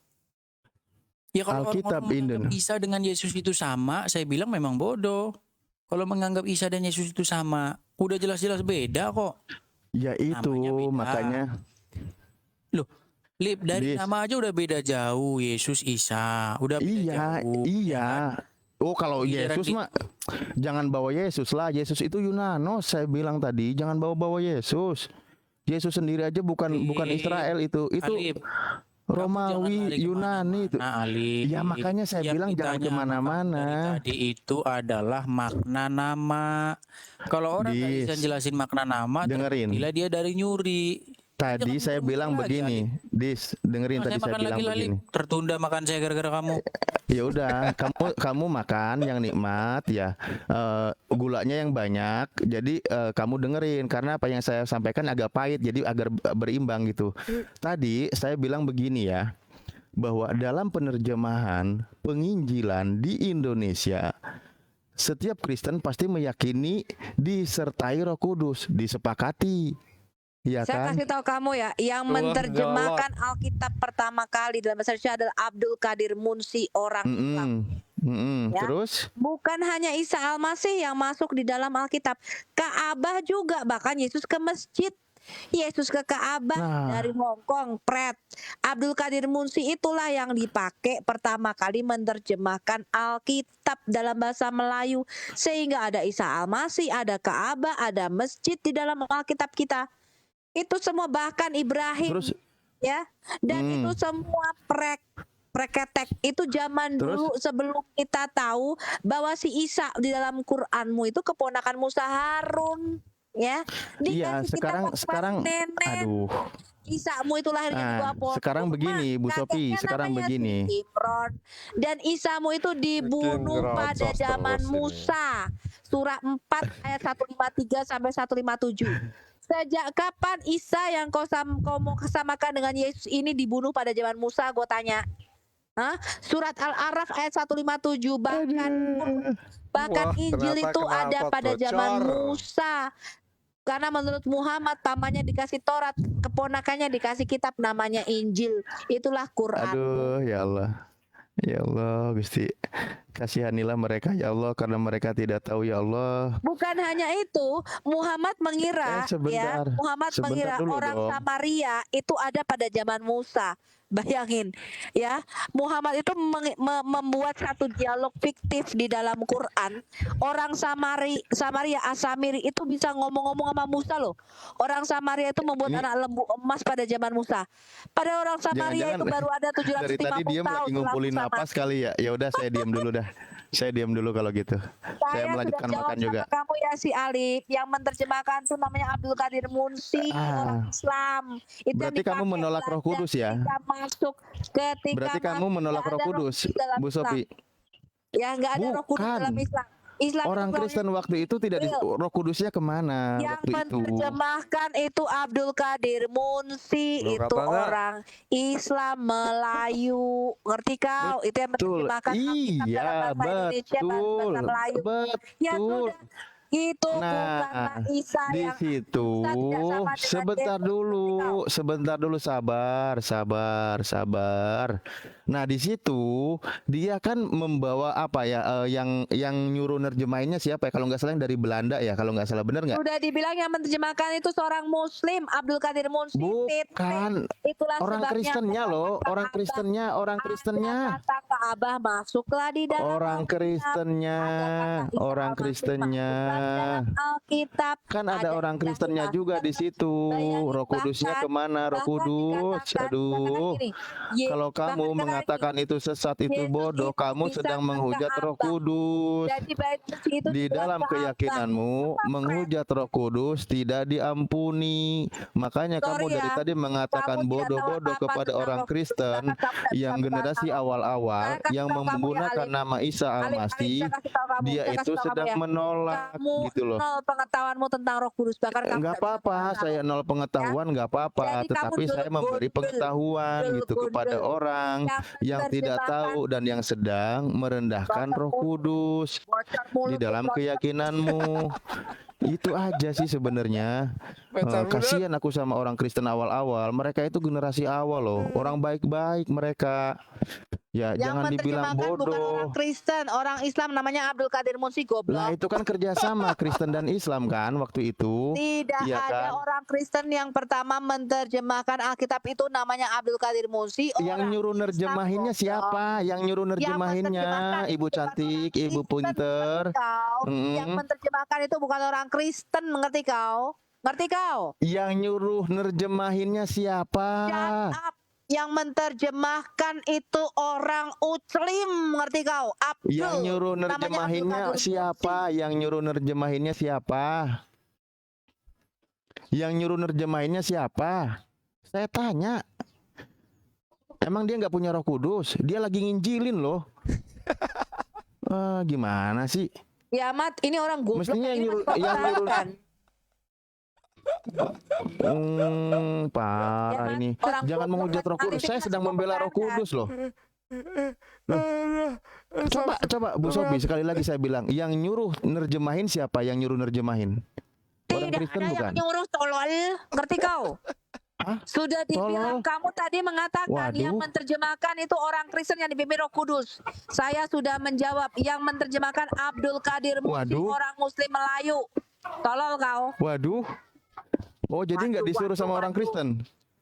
Ya kalau Alkitab orang Indonesia. Isa dengan Yesus itu sama, saya bilang memang bodoh. Kalau menganggap Isa dan Yesus itu sama, udah jelas-jelas beda kok. Ya itu Namanya beda. makanya. Loh, Lip, dari nama aja udah beda jauh. Yesus, Isa, udah beda jauh. Iya. Oh kalau Yesus mah jangan bawa Yesus lah. Yesus itu Yunanos, saya bilang tadi. Jangan bawa-bawa Yesus. Yesus sendiri aja bukan Israel itu. Itu Alip, Romawi, Yunani itu. Nah, Ali, Ya makanya saya bilang jangan kemana-mana. Tadi itu adalah makna nama. Kalau orang nggak bisa jelasin makna nama, dengerin. bila dia dari nyuri. Tadi saya bilang begini, Dis, dengerin tadi saya bilang begini. Tertunda makan saya gara-gara kamu. Ya udah, kamu makan yang nikmat ya, gulanya yang banyak. Jadi kamu dengerin karena apa yang saya sampaikan agak pahit, jadi agar berimbang gitu. Tadi saya bilang begini ya, bahwa dalam penerjemahan penginjilan di Indonesia, setiap Kristen pasti meyakini disertai Roh Kudus, disepakati. Iya Saya kan? kasih tahu kamu ya, yang Tuhan menerjemahkan Alkitab pertama kali dalam bahasa Indonesia adalah Abdul Qadir Munsi, orang Islam. Ya. Terus? Bukan hanya Isa Al-Masih yang masuk di dalam Alkitab, Ka'bah juga, bahkan Yesus ke masjid. Yesus ke Ka'bah Nah. dari Hong Kong, Pret. Abdul Qadir Munsi itulah yang dipakai pertama kali menerjemahkan Alkitab dalam bahasa Melayu, sehingga ada Isa Al-Masih, ada Ka'bah, ada masjid di dalam Alkitab kita. Itu semua, bahkan Ibrahim, Terus ya, dan itu semua preketek itu zaman Terus? dulu, sebelum kita tahu bahwa si Isa di dalam Quranmu itu keponakan Musa Harun, ya. iya, Dikasih kita sekarang nenek. aduh. Isamu itu lahirnya di Nah, bawah pohon sekarang kurma, begini, Bu Sophie, kakeknya sekarang namanya begini. si Imron, dan Isamu itu dibunuh Bikin pada racas zaman terus ini. Musa, surah 4 ayat 153 sampai 157. Sejak kapan Isa yang kau mau kesamakan dengan Yesus ini dibunuh pada zaman Musa, gue tanya. Hah? Surat Al-Araf ayat 157, bahkan Wah, Injil ternyata itu ada knalpot pada zaman bocor. Musa. Karena menurut Muhammad, pamannya dikasih Taurat, keponakannya dikasih kitab namanya Injil. Itulah Quran. Aduh, ya Allah. Ya Allah, Gusti. Kasihanilah mereka ya Allah, karena mereka tidak tahu ya Allah. Bukan hanya itu, Muhammad mengira, sebentar. Muhammad Sebentar mengira dulu orang dong. Samaria itu ada pada zaman Musa. Bayangin, ya, Muhammad itu membuat satu dialog fiktif di dalam Quran. Orang Samaria, Asamiri itu bisa ngomong-ngomong sama Musa loh. Orang Samaria itu membuat Ini- anak lembu emas pada zaman Musa. Pada orang Samaria Jangan-jangan itu baru ada 750 Dari tadi diam tahun lagi setelah ngumpulin Musa napas kali ya. Ya udah, saya diam dulu dah. Saya diam dulu kalau gitu. Saya Saya melanjutkan sudah jawab makan juga. sama kamu ya, si Alif. Yang menerjemahkan itu namanya Abdul Qadir Munsi, orang Islam. Itu yang Berarti kamu dipakai menolak Roh belajar Kudus ya? Ketika Berarti kamu masuk, menolak nggak Roh ada Kudus, dalam Bu Islam. Sophie. Ya, nggak ada Roh Kudus Bukan. dalam Islam. Islam Orang itu Kristen waktu itu tidak Real. Roh Kudusnya kemana yang waktu itu? menerjemahkan itu Abdul Qadir Munsi, Loh, itu katanya- orang Islam Melayu. Ngerti kau? Itu yang Betul. menerjemahkan Alkitab Iya, dalam bahasa Indonesia, betul. bahasa Melayu. Ya Betul. sudah, itu Nah, bukanlah Isa di yang situ Isa tidak sama dengan sebentar Yesus, dulu, sabar. Nah, di situ dia kan membawa apa ya? Yang nyuruh nerjemahinnya siapa ya? Kalau nggak salah yang dari Belanda ya, kalau nggak salah, bener nggak? Sudah dibilang yang menerjemahkan itu seorang Muslim, Abdul Qadir Munsi. Bukan. Itulah Orang sebabnya Kristennya loh, orang Kristennya. Kata Ka'bah masuklah di dalam Orang Alkitab. Kristennya, Ada kata Isa orang Al-Masih Kristennya. masuklah di dalam Alkitab. Kan ada orang Isa Kristennya juga di dimasukkan. situ. Bayangin, Roh Kudusnya bahkan- kemana? Roh bahkan Kudus. dikatakan Aduh. gini, Kalau kamu bahkan mengatakan itu sesat, itu Yesus bodoh, itu kamu bisa sedang ke menghujat Roh Ka'bah. Kudus. Jadi bait suci itu Di dibuat dalam Ka'bah. keyakinanmu, menghujat Roh Kudus tidak diampuni. Makanya kamu Sorry dari ya, tadi mengatakan kamu tidak tahu bodoh-bodoh apa-apa kepada tentang orang Roh Kudus. Kristen Saya kasih yang tahu generasi kamu. awal-awal Saya kasih yang tahu kamu ya, menggunakan Alif. nama Isa Alif, Al-Masih. saya kasih tahu kamu, Dia saya kasih itu tahu kamu sedang ya. menolak Kamu gitu loh. nol pengetahuanmu tentang Roh Kudus, bahkan kamu Enggak tidak bisa apa-apa, tahu. saya nol pengetahuan enggak apa-apa, Jadi kamu tetapi saya dulu memberi gondel, pengetahuan dulu gitu kepada gondel. orang yang tidak menerjemahkan tahu dan yang sedang merendahkan Roh Kudus bocor mulut di dalam bocor. keyakinanmu. Itu aja sih sebenarnya. Bocor mulut. Kasihan aku sama orang Kristen awal-awal. Mereka itu generasi awal loh. Orang baik-baik mereka. Ya, Yang jangan dibilang menerjemahkan bukan bodoh. orang Kristen, orang Islam namanya Abdul Qadir Munsi, Lah goblok. itu kan kerjasama Kristen dan Islam kan waktu itu. Tidak Iya ada kan? orang Kristen yang pertama menerjemahkan Alkitab itu namanya Abdul Qadir Munsi. Yang Orang nyuruh Islam, nerjemahinnya goblok. siapa? Yang nyuruh nerjemahinnya menerjemahkan Ibu itu bukan cantik, orang Ibu Kristen, pinter. ngerti kau? Mm. Yang menerjemahkan itu bukan orang Kristen, ngerti kau? Ngerti kau? Yang nyuruh nerjemahinnya siapa? Shut up. Yang menerjemahkan itu orang Muslim, ngerti kau? Abdul. Yang nyuruh Namanya Abdul nerjemahinnya Qadir siapa? Yang nyuruh nerjemahinnya siapa? Yang nyuruh nerjemahinnya siapa? Saya tanya. Emang dia nggak punya Roh Kudus? Dia lagi nginjilin loh. Gimana sih? Ya Mat, ini orang goblok. Mestinya ini yang masuk nyuruh- akal. Parah Ya, Mas, ini. orang Jangan goblok menghujat kan Roh Kudus. Alif Saya ini sedang masih membela Roh mempertahankan. Kudus loh. Coba Bu Sobi sekali lagi saya bilang, yang nyuruh nerjemahin siapa? Yang nyuruh nerjemahin? Orang Tidak Kristen ada yang bukan? menyuruh, tolol. Ngerti kau? Hah? Sudah dibilang, Tolol? kamu tadi mengatakan yang Waduh. menerjemahkan itu orang Kristen yang dipimpin Roh Kudus. Saya sudah menjawab, yang menerjemahkan Abdul Qadir Musi, Waduh. orang Muslim Melayu. Tolol kau. Waduh. Oh, jadi nggak Waduh, disuruh waduh, sama orang waduh. Kristen?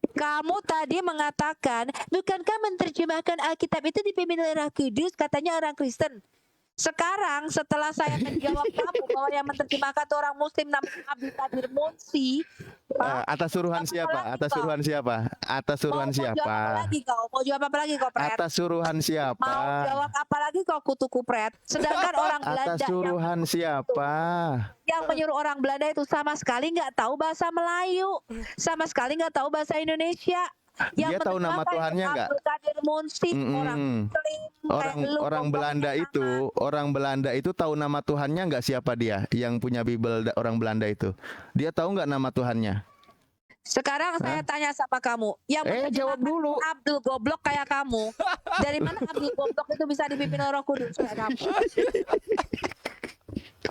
Kamu tadi mengatakan, bukankah menerjemahkan Alkitab itu dipimpin oleh Roh Kudus, katanya orang Kristen. Sekarang setelah saya menjawab kamu bahwa yang menerjemahkan itu orang Muslim namanya Abdul Qadir Musi, Atas suruhan Apa siapa? lagi Atas kau? suruhan siapa? Atas suruhan mau jawab apa siapa? lagi kau? Mau jawab apa lagi kau, Pret? Atas suruhan siapa? Mau jawab apa lagi kau, kutuku Pret? Sedangkan orang Atas Belanda suruhan siapa? yang menyuruh orang Belanda itu sama sekali nggak tahu bahasa Melayu, sama sekali nggak tahu bahasa Indonesia. Dia tahu nama menerjemahkan Tuhannya nggak? Abdul Qadir Munsif, orang Mm-mm. Muslim, Orang kayak lu, orang goblok Belanda sama. itu, orang Belanda itu tahu nama Tuhannya nggak, siapa dia yang punya Bible orang Belanda itu? Dia tahu nggak nama Tuhannya? Sekarang saya tanya sama kamu, yang Jawab menerjemahkan dulu. Abdul Goblok kayak kamu, dari mana Abdul Goblok itu bisa dipimpin oleh Roh Kudus kayak kamu?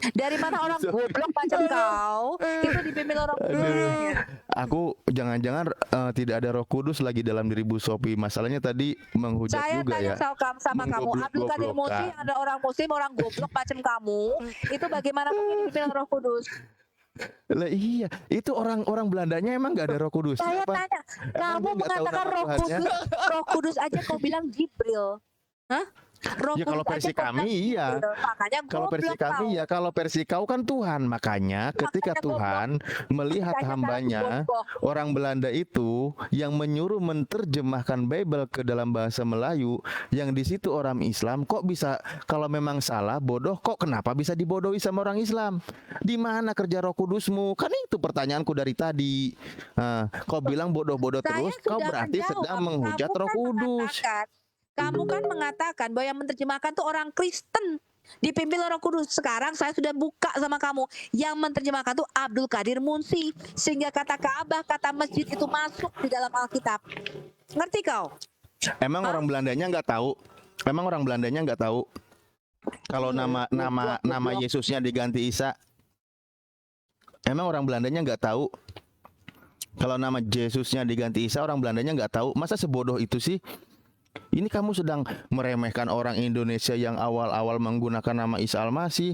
Dari mana orang goblok macam kau itu dipimpin oleh Roh Kudus? Aku jangan-jangan tidak ada Roh Kudus lagi dalam diri Bu Sophie. Masalahnya tadi menghujat Saya juga tanya ya. sama kamu, Abdul Qadir Musi yang ada orang Muslim, orang goblok macam kamu, itu bagaimana mungkin dipimpin oleh Roh Kudus? Lah iya, itu orang Belandanya emang nggak ada Roh Kudus. Saya Apa? tanya, Emang kamu dia nggak tahu mengatakan nama Roh Tuhannya? Kudus, Roh Kudus aja kau bilang Jibril, hah? Roh Ya kalau Kudus versi aja kau kami bilang iya. Jibril, makanya Kalau versi goblok kami kau. ya, kalau versi kau kan Tuhan. Makanya ketika Makanya Tuhan melihat Makanya hambanya, goblok. orang Belanda itu yang menyuruh menerjemahkan Bible ke dalam bahasa Melayu, yang di situ orang Islam, kok bisa, kalau memang salah, bodoh, kok kenapa bisa dibodohi sama orang Islam? Di mana kerja Roh Kudusmu? Kan itu pertanyaanku dari tadi. Kau bilang bodoh-bodoh Saya terus, kau sudah berarti menjawab. sedang menghujat Roh Kudus. Kamu kan mengatakan bahwa yang menerjemahkan itu orang Kristen dipimpin oleh Roh Kudus. Sekarang saya sudah buka sama kamu, yang menerjemahkan itu Abdul Qadir Munsif, sehingga kata Ka'bah, kata masjid itu masuk di dalam Alkitab. Ngerti kau? Emang orang Belandanya nggak tahu? Emang orang Belandanya nggak tahu kalau nama Yesusnya diganti Isa? Emang orang Belandanya nggak tahu kalau nama Yesusnya diganti Isa? Orang Belandanya nggak tahu? Masa sebodoh itu sih? Ini kamu sedang meremehkan orang Indonesia yang awal-awal menggunakan nama Isa Al-Masih,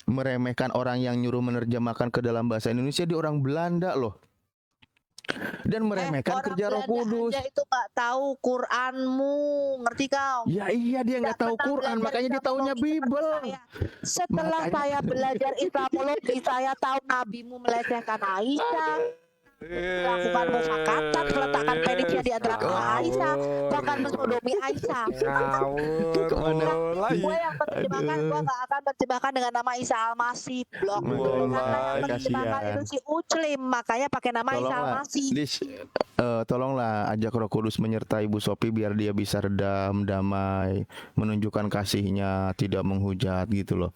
meremehkan orang yang nyuruh menerjemahkan ke dalam bahasa Indonesia, di orang Belanda loh. Dan meremehkan Orang kerja Roh Belanda Kudus. aja itu nggak tahu Quranmu, ngerti kau? Ya iya, dia nggak tahu pernah Quran, belajar makanya dia taunya Islamologi seperti Bible. saya. Setelah Makanya- saya belajar Islamologi, saya tahu nabimu melecehkan Aisyah, melakukan mufakatan, meletakkan penisnya di antara kepala Aisyah, bahkan mensodomi Aisyah. Kemana? lagi. Gue yang menerjemahkan, gue gak akan menerjemahkan dengan nama Isa Al-Masih, blok. Mulai, Karena yang menerjemahkan kasihan. itu si Uclim, makanya pakai nama Isa Tolonglah, Al-Masih. tolonglah ajak Roh Kudus menyertai Bu Sophie biar dia bisa redam, damai, menunjukkan kasihnya, tidak menghujat gitu loh,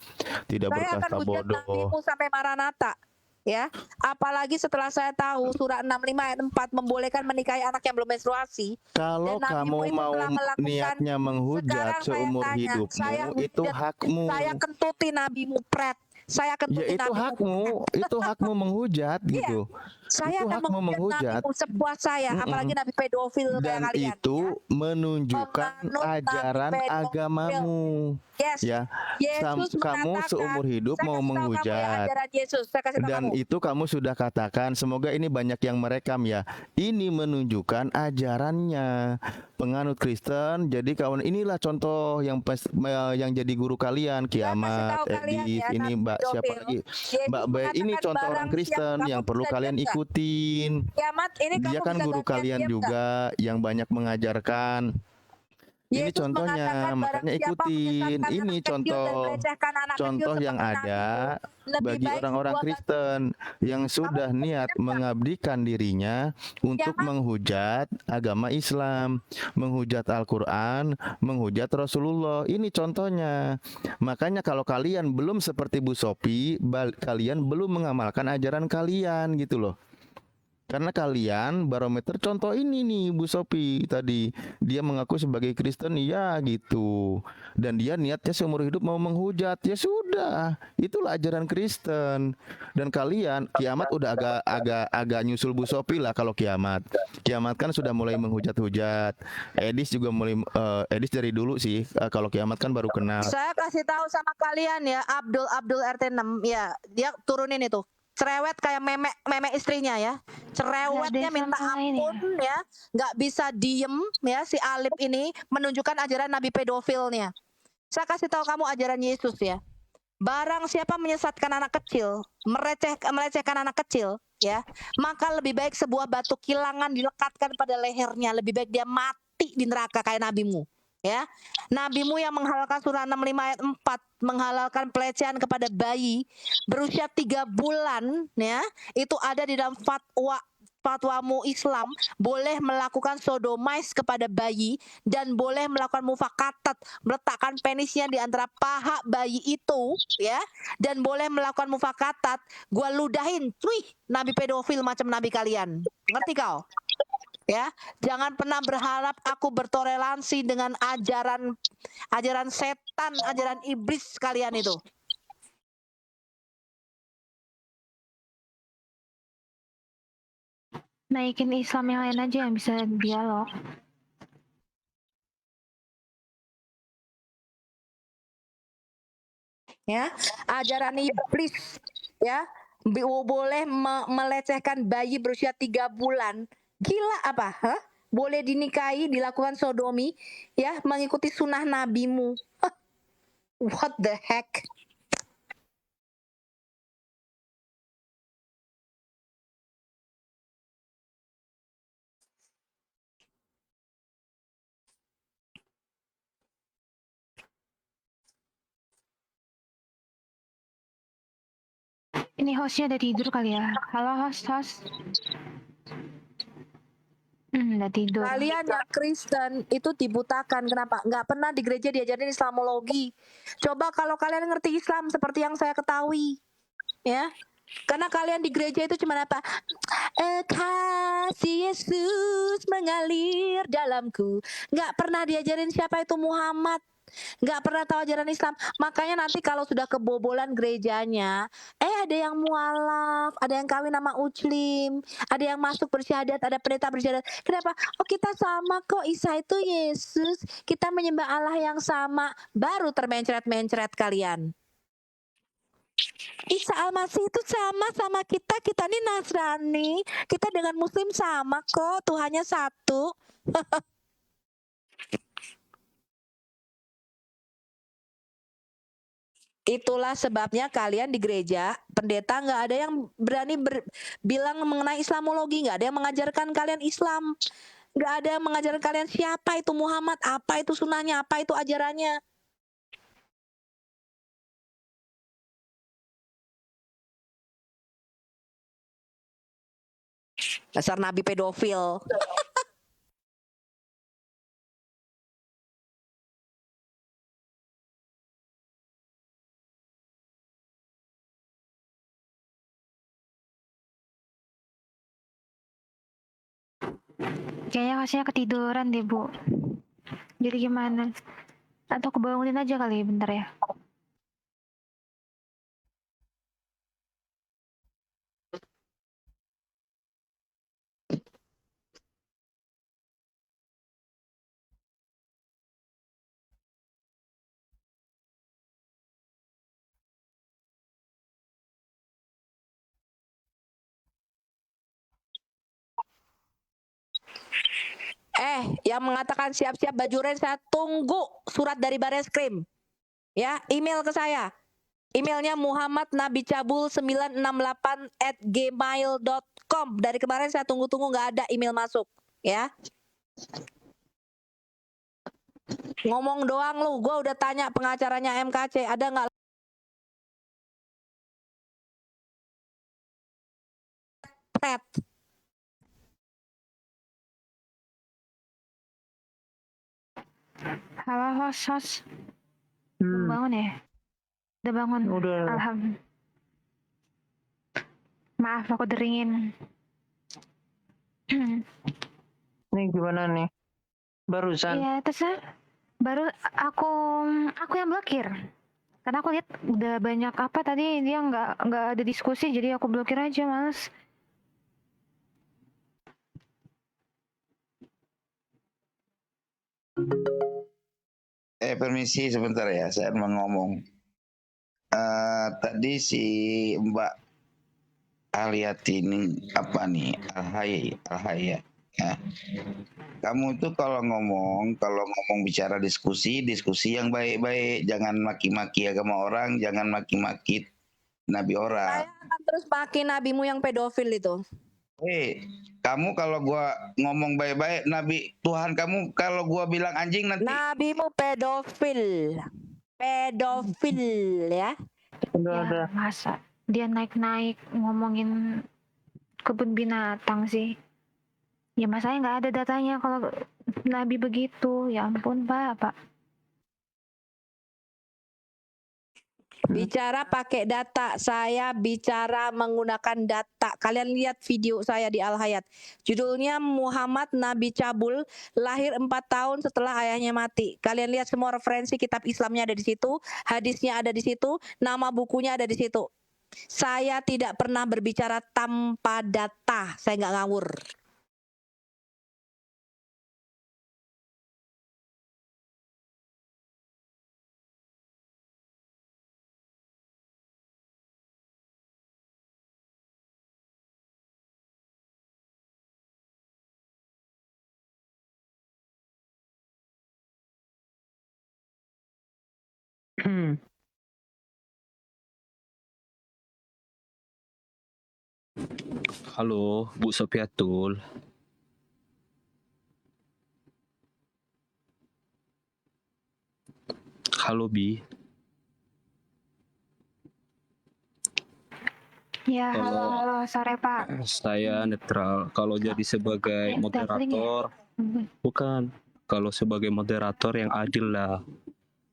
tidak Saya akan berkata hujat bodoh. nabimu sampai Maranatha. Ya, apalagi setelah saya tahu surah 65 ayat 4 membolehkan menikahi anak yang belum menstruasi. Kalau Dan nabimu kamu itu mau telah melakukan- niatnya menghujat Sekarang saya seumur tanya, hidupmu, saya itu hujat- hakmu. Saya kentuti nabimu, Pret. Saya Ya kentuti itu nabimu. hakmu, itu hakmu menghujat gitu. Saya itu akan hakmu menghujat menghujat. nabimu sepuas saya, apalagi nabi pedofil kayak Dan kalian. itu menunjukkan Menganut nabi ajaran pedofil. agamamu. Yes. Ya, Yesus kamu mengatakan, seumur hidup saya mau kasih tahu kamu ya, menghujat. ajaran Yesus. Saya kasih tahu Dan kamu. itu kamu sudah katakan, semoga ini banyak yang merekam ya. Ini menunjukkan ajarannya penganut Kristen. Jadi kawan, inilah contoh yang yang jadi guru kalian, Kiamat, tahu kalian Edith, ya, ini nabi Mbak siapa pedofil. lagi? Yesus Mbak Bay, ini mengatakan contoh orang barang siapa Kristen kamu yang perlu bisa kalian diam nggak? ikutin. Kiamat ini Dia kamu kan bisa guru gantian kalian diam nggak? juga yang banyak mengajarkan. Ini Yesus contohnya, mengatakan, makanya barang siapa ikutin. menyesatkan Ini anak kecil dan contoh melecehkan anak kecil contoh yang seperti ada nabimu, lebih bagi baik orang-orang dibuang Kristen yang sudah niat mengabdikan dirinya untuk Kiamat. menghujat agama Islam, menghujat Al-Quran, menghujat Rasulullah. Ini contohnya. Makanya kalau kalian belum seperti Bu Sophie, kalian belum mengamalkan ajaran kalian gitu loh. Karena kalian barometer contoh ini nih Bu Sophie tadi, dia mengaku sebagai Kristen ya gitu, dan dia niatnya seumur hidup mau menghujat, ya sudah. Udah, itulah ajaran Kristen. Dan kalian kiamat udah agak nyusul Bu Sophie lah kalau kiamat. Kiamat kan sudah mulai menghujat-hujat. Edis juga mulai Edis dari dulu sih. Kalau kiamat kan baru kenal. Saya kasih tahu sama kalian ya, Abdul RT 6 ya, dia turunin itu. Cerewet kayak meme istrinya ya. Cerewetnya minta ampun ya. Nggak bisa diem ya si Alip ini menunjukkan ajaran nabi pedofilnya. Saya kasih tahu kamu ajaran Yesus ya. Barang siapa menyesatkan anak kecil, melecehkan anak kecil ya, maka lebih baik sebuah batu kilangan dilekatkan pada lehernya, lebih baik dia mati di neraka kayak nabimu. Ya, nabimu yang menghalalkan surah 65 ayat 4 menghalalkan pelecehan kepada bayi berusia 3 bulan ya, itu ada di dalam fatwamu Islam, boleh melakukan sodomais kepada bayi dan boleh melakukan mufakatat, meletakkan penisnya di antara paha bayi itu ya, dan boleh melakukan mufakatat, gua ludahin, wih, nabi pedofil macam nabi kalian. Ngerti kau? Ya, jangan pernah berharap aku bertoleransi dengan ajaran setan, ajaran iblis kalian itu. Naikin Islam yang lain aja yang bisa dialog. Ya, ajaran iblis ya, boleh melecehkan bayi berusia 3 bulan. Gila apa? Hah? Boleh dinikahi, dilakukan sodomi ya, mengikuti sunnah nabimu. What the heck? Ini hostnya udah tidur kali ya. Halo host. Udah tidur. Kalian yang Kristen itu dibutakan. Kenapa? Nggak pernah di gereja diajarin Islamologi. Coba kalau kalian ngerti Islam seperti yang saya ketahui, ya. Karena kalian di gereja itu cuma apa? Kasih Yesus mengalir dalamku. Nggak pernah diajarin siapa itu Muhammad. Nggak pernah tahu ajaran Islam. Makanya nanti kalau sudah kebobolan gerejanya, ada yang mualaf, ada yang kawin sama Uclim, ada yang masuk bersyahadat, ada pendeta bersyahadat. Kenapa? Oh, kita sama kok, Isa itu Yesus, kita menyembah Allah yang sama. Baru termencret-mencret kalian. Isa Al-Masih itu sama kita ini Nasrani, kita dengan Muslim sama kok, Tuhannya satu. Itulah sebabnya kalian di gereja, pendeta nggak ada yang berani bilang mengenai Islamologi, nggak ada yang mengajarkan kalian Islam, nggak ada yang mengajarkan kalian siapa itu Muhammad, apa itu sunnahnya, apa itu ajarannya. Dasar nabi pedofil. Kayaknya hostnya ketiduran deh, Bu. Jadi gimana? Atau kebangunin aja kali bentar ya. Yang mengatakan siap-siap baju ren, saya tunggu surat dari Bareskrim. Ya, email ke saya. Emailnya muhammadnabicabul968@gmail.com. Dari kemarin saya tunggu-tunggu nggak ada email masuk. Ya. Ngomong doang lu, gue udah tanya pengacaranya MKC, ada nggak pet? Halo host. Belum bangun ya? Udah bangun. Udah. Alhamdulillah. Maaf aku deringin. Nih gimana nih? Barusan. Iya, terus baru aku yang blokir. Karena aku lihat udah banyak apa tadi dia nggak ada diskusi, jadi aku blokir aja, males. Permisi sebentar ya, saya mau ngomong. Tadi si Mbak Aliati ini apa nih? Alhaya. Ya. Kamu tuh kalau ngomong bicara diskusi yang baik-baik, jangan maki-maki agama orang, jangan maki-maki nabi orang. Saya akan terus maki nabimu yang pedofil itu. Kamu kalau gua ngomong baik-baik, nabi Tuhan kamu kalau gua bilang anjing nanti. Nabimu pedofil ya. Ya, masa dia naik-naik ngomongin kebun binatang sih. Ya masanya nggak ada datanya kalau Nabi begitu. Ya ampun Pak. Bicara pakai data, saya bicara menggunakan data. Kalian lihat video saya di Al Hayat. Judulnya Muhammad Nabi Cabul, lahir 4 tahun setelah ayahnya mati. Kalian lihat semua referensi kitab Islamnya ada di situ, hadisnya ada di situ, nama bukunya ada di situ. Saya tidak pernah berbicara tanpa data, saya nggak ngawur. Halo, Bu Sopiatul. Halo, Bi. Ya halo sore Pak. Saya netral. Kalau jadi sebagai moderator, bukan. Kalau sebagai moderator yang adil lah.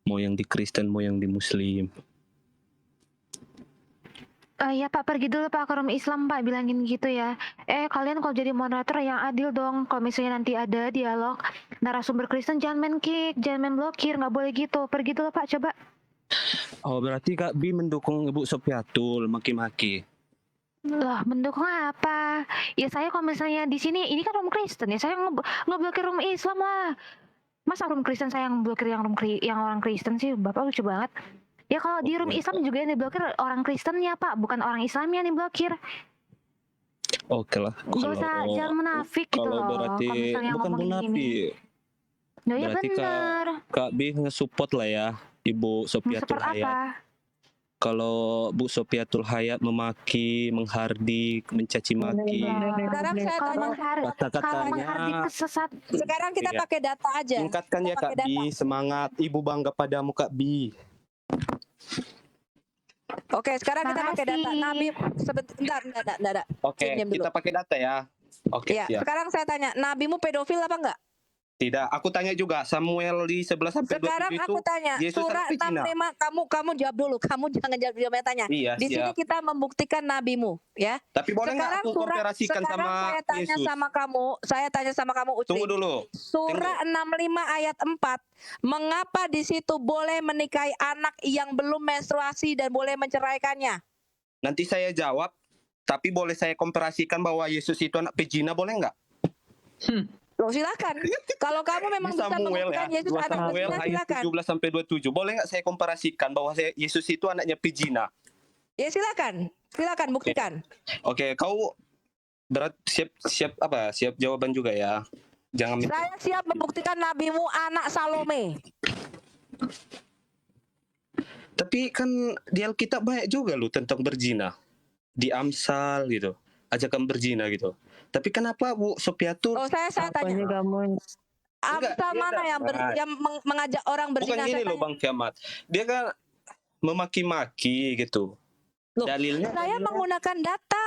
Mau yang di Kristen, mau yang di Muslim. Ya Pak, pergi dulu Pak ke room Islam Pak, bilangin gitu ya. Kalian kalau jadi moderator yang adil dong. Kalau misalnya nanti ada dialog narasumber Kristen, jangan main kick, jangan main blokir, nggak boleh gitu. Pergi dulu Pak, coba. Oh, berarti Kak Bi mendukung Ibu Sopiatul maki-maki. Lah, mendukung apa? Ya saya kalau misalnya di sini, ini kan room Kristen ya, saya ngeblokir room Islam lah. Masa room Kristen saya yang blokir yang orang Kristen sih, Bapak lucu banget. Ya kalau di room Islam juga yang diblokir orang Kristennya Pak, bukan orang Islamnya yang diblokir. Oke lah. Gak usah jangan munafik gitu loh. Kalau berarti bukan munafik. No, ya Berarti benar. Kak Bi nge-support lah ya Ibu Sopiatul Support Hayat. apa? Kalau Bu Sopiatul Hayat memaki, menghardik, mencaci maki, Sekarang saya Kalau tanya, kalau kata-katanya menghardik itu sesat. sekarang kita Iya. pakai data aja. tingkatkan ya Kita Kak pakai data. Bi, semangat. Ibu bangga padamu Kak Bi. Oke, sekarang kita pakai data. Makasih. Nabi sebentar, enggak. Oke, Diam dulu. kita pakai data ya. Oke, Ya, siap. sekarang saya tanya, nabimu pedofil apa enggak? Tidak, aku tanya juga Samuel di 11 sampai 27 Sekarang itu. aku tanya, Yesus surah anak Cina. 65, kamu jawab dulu. Kamu jangan jawab tanya. Iya, Di sini siap. kita membuktikan nabimu, ya. Tapi boleh nggak Sekarang aku komparasikan sekarang sama saya tanya Yesus? saya tanya sama kamu Uci. Tunggu dulu. Surah 65 ayat 4. Mengapa di situ boleh menikahi anak yang belum menstruasi dan boleh menceraikannya? Nanti saya jawab, tapi boleh saya komparasikan bahwa Yesus itu anak pejina, boleh nggak? Loh, silakan. Kalau kamu memang Di bisa Samuel membuktikan ya, Yesus 2 anak Samuel berzina, ayat silakan. 17 sampai 27. Boleh nggak saya komparasikan bahwa Yesus itu anaknya pejina? Ya silakan. Silakan buktikan. Oke, kau siap jawaban juga ya. Jangan minta. Saya siap membuktikan nabimu anak Salome. Tapi kan di Alkitab banyak juga loh tentang berzina. Di Amsal gitu, ajakan berzina gitu. Tapi kenapa Bu Sopiatul? Oh, saya Apanya tanya. kamu? Amsal mana yang mengajak orang Bukan berzina? gini Saya loh tanya. Bang Kiamat. Dia kan memaki-maki gitu. Loh, Dalilnya saya menggunakan data.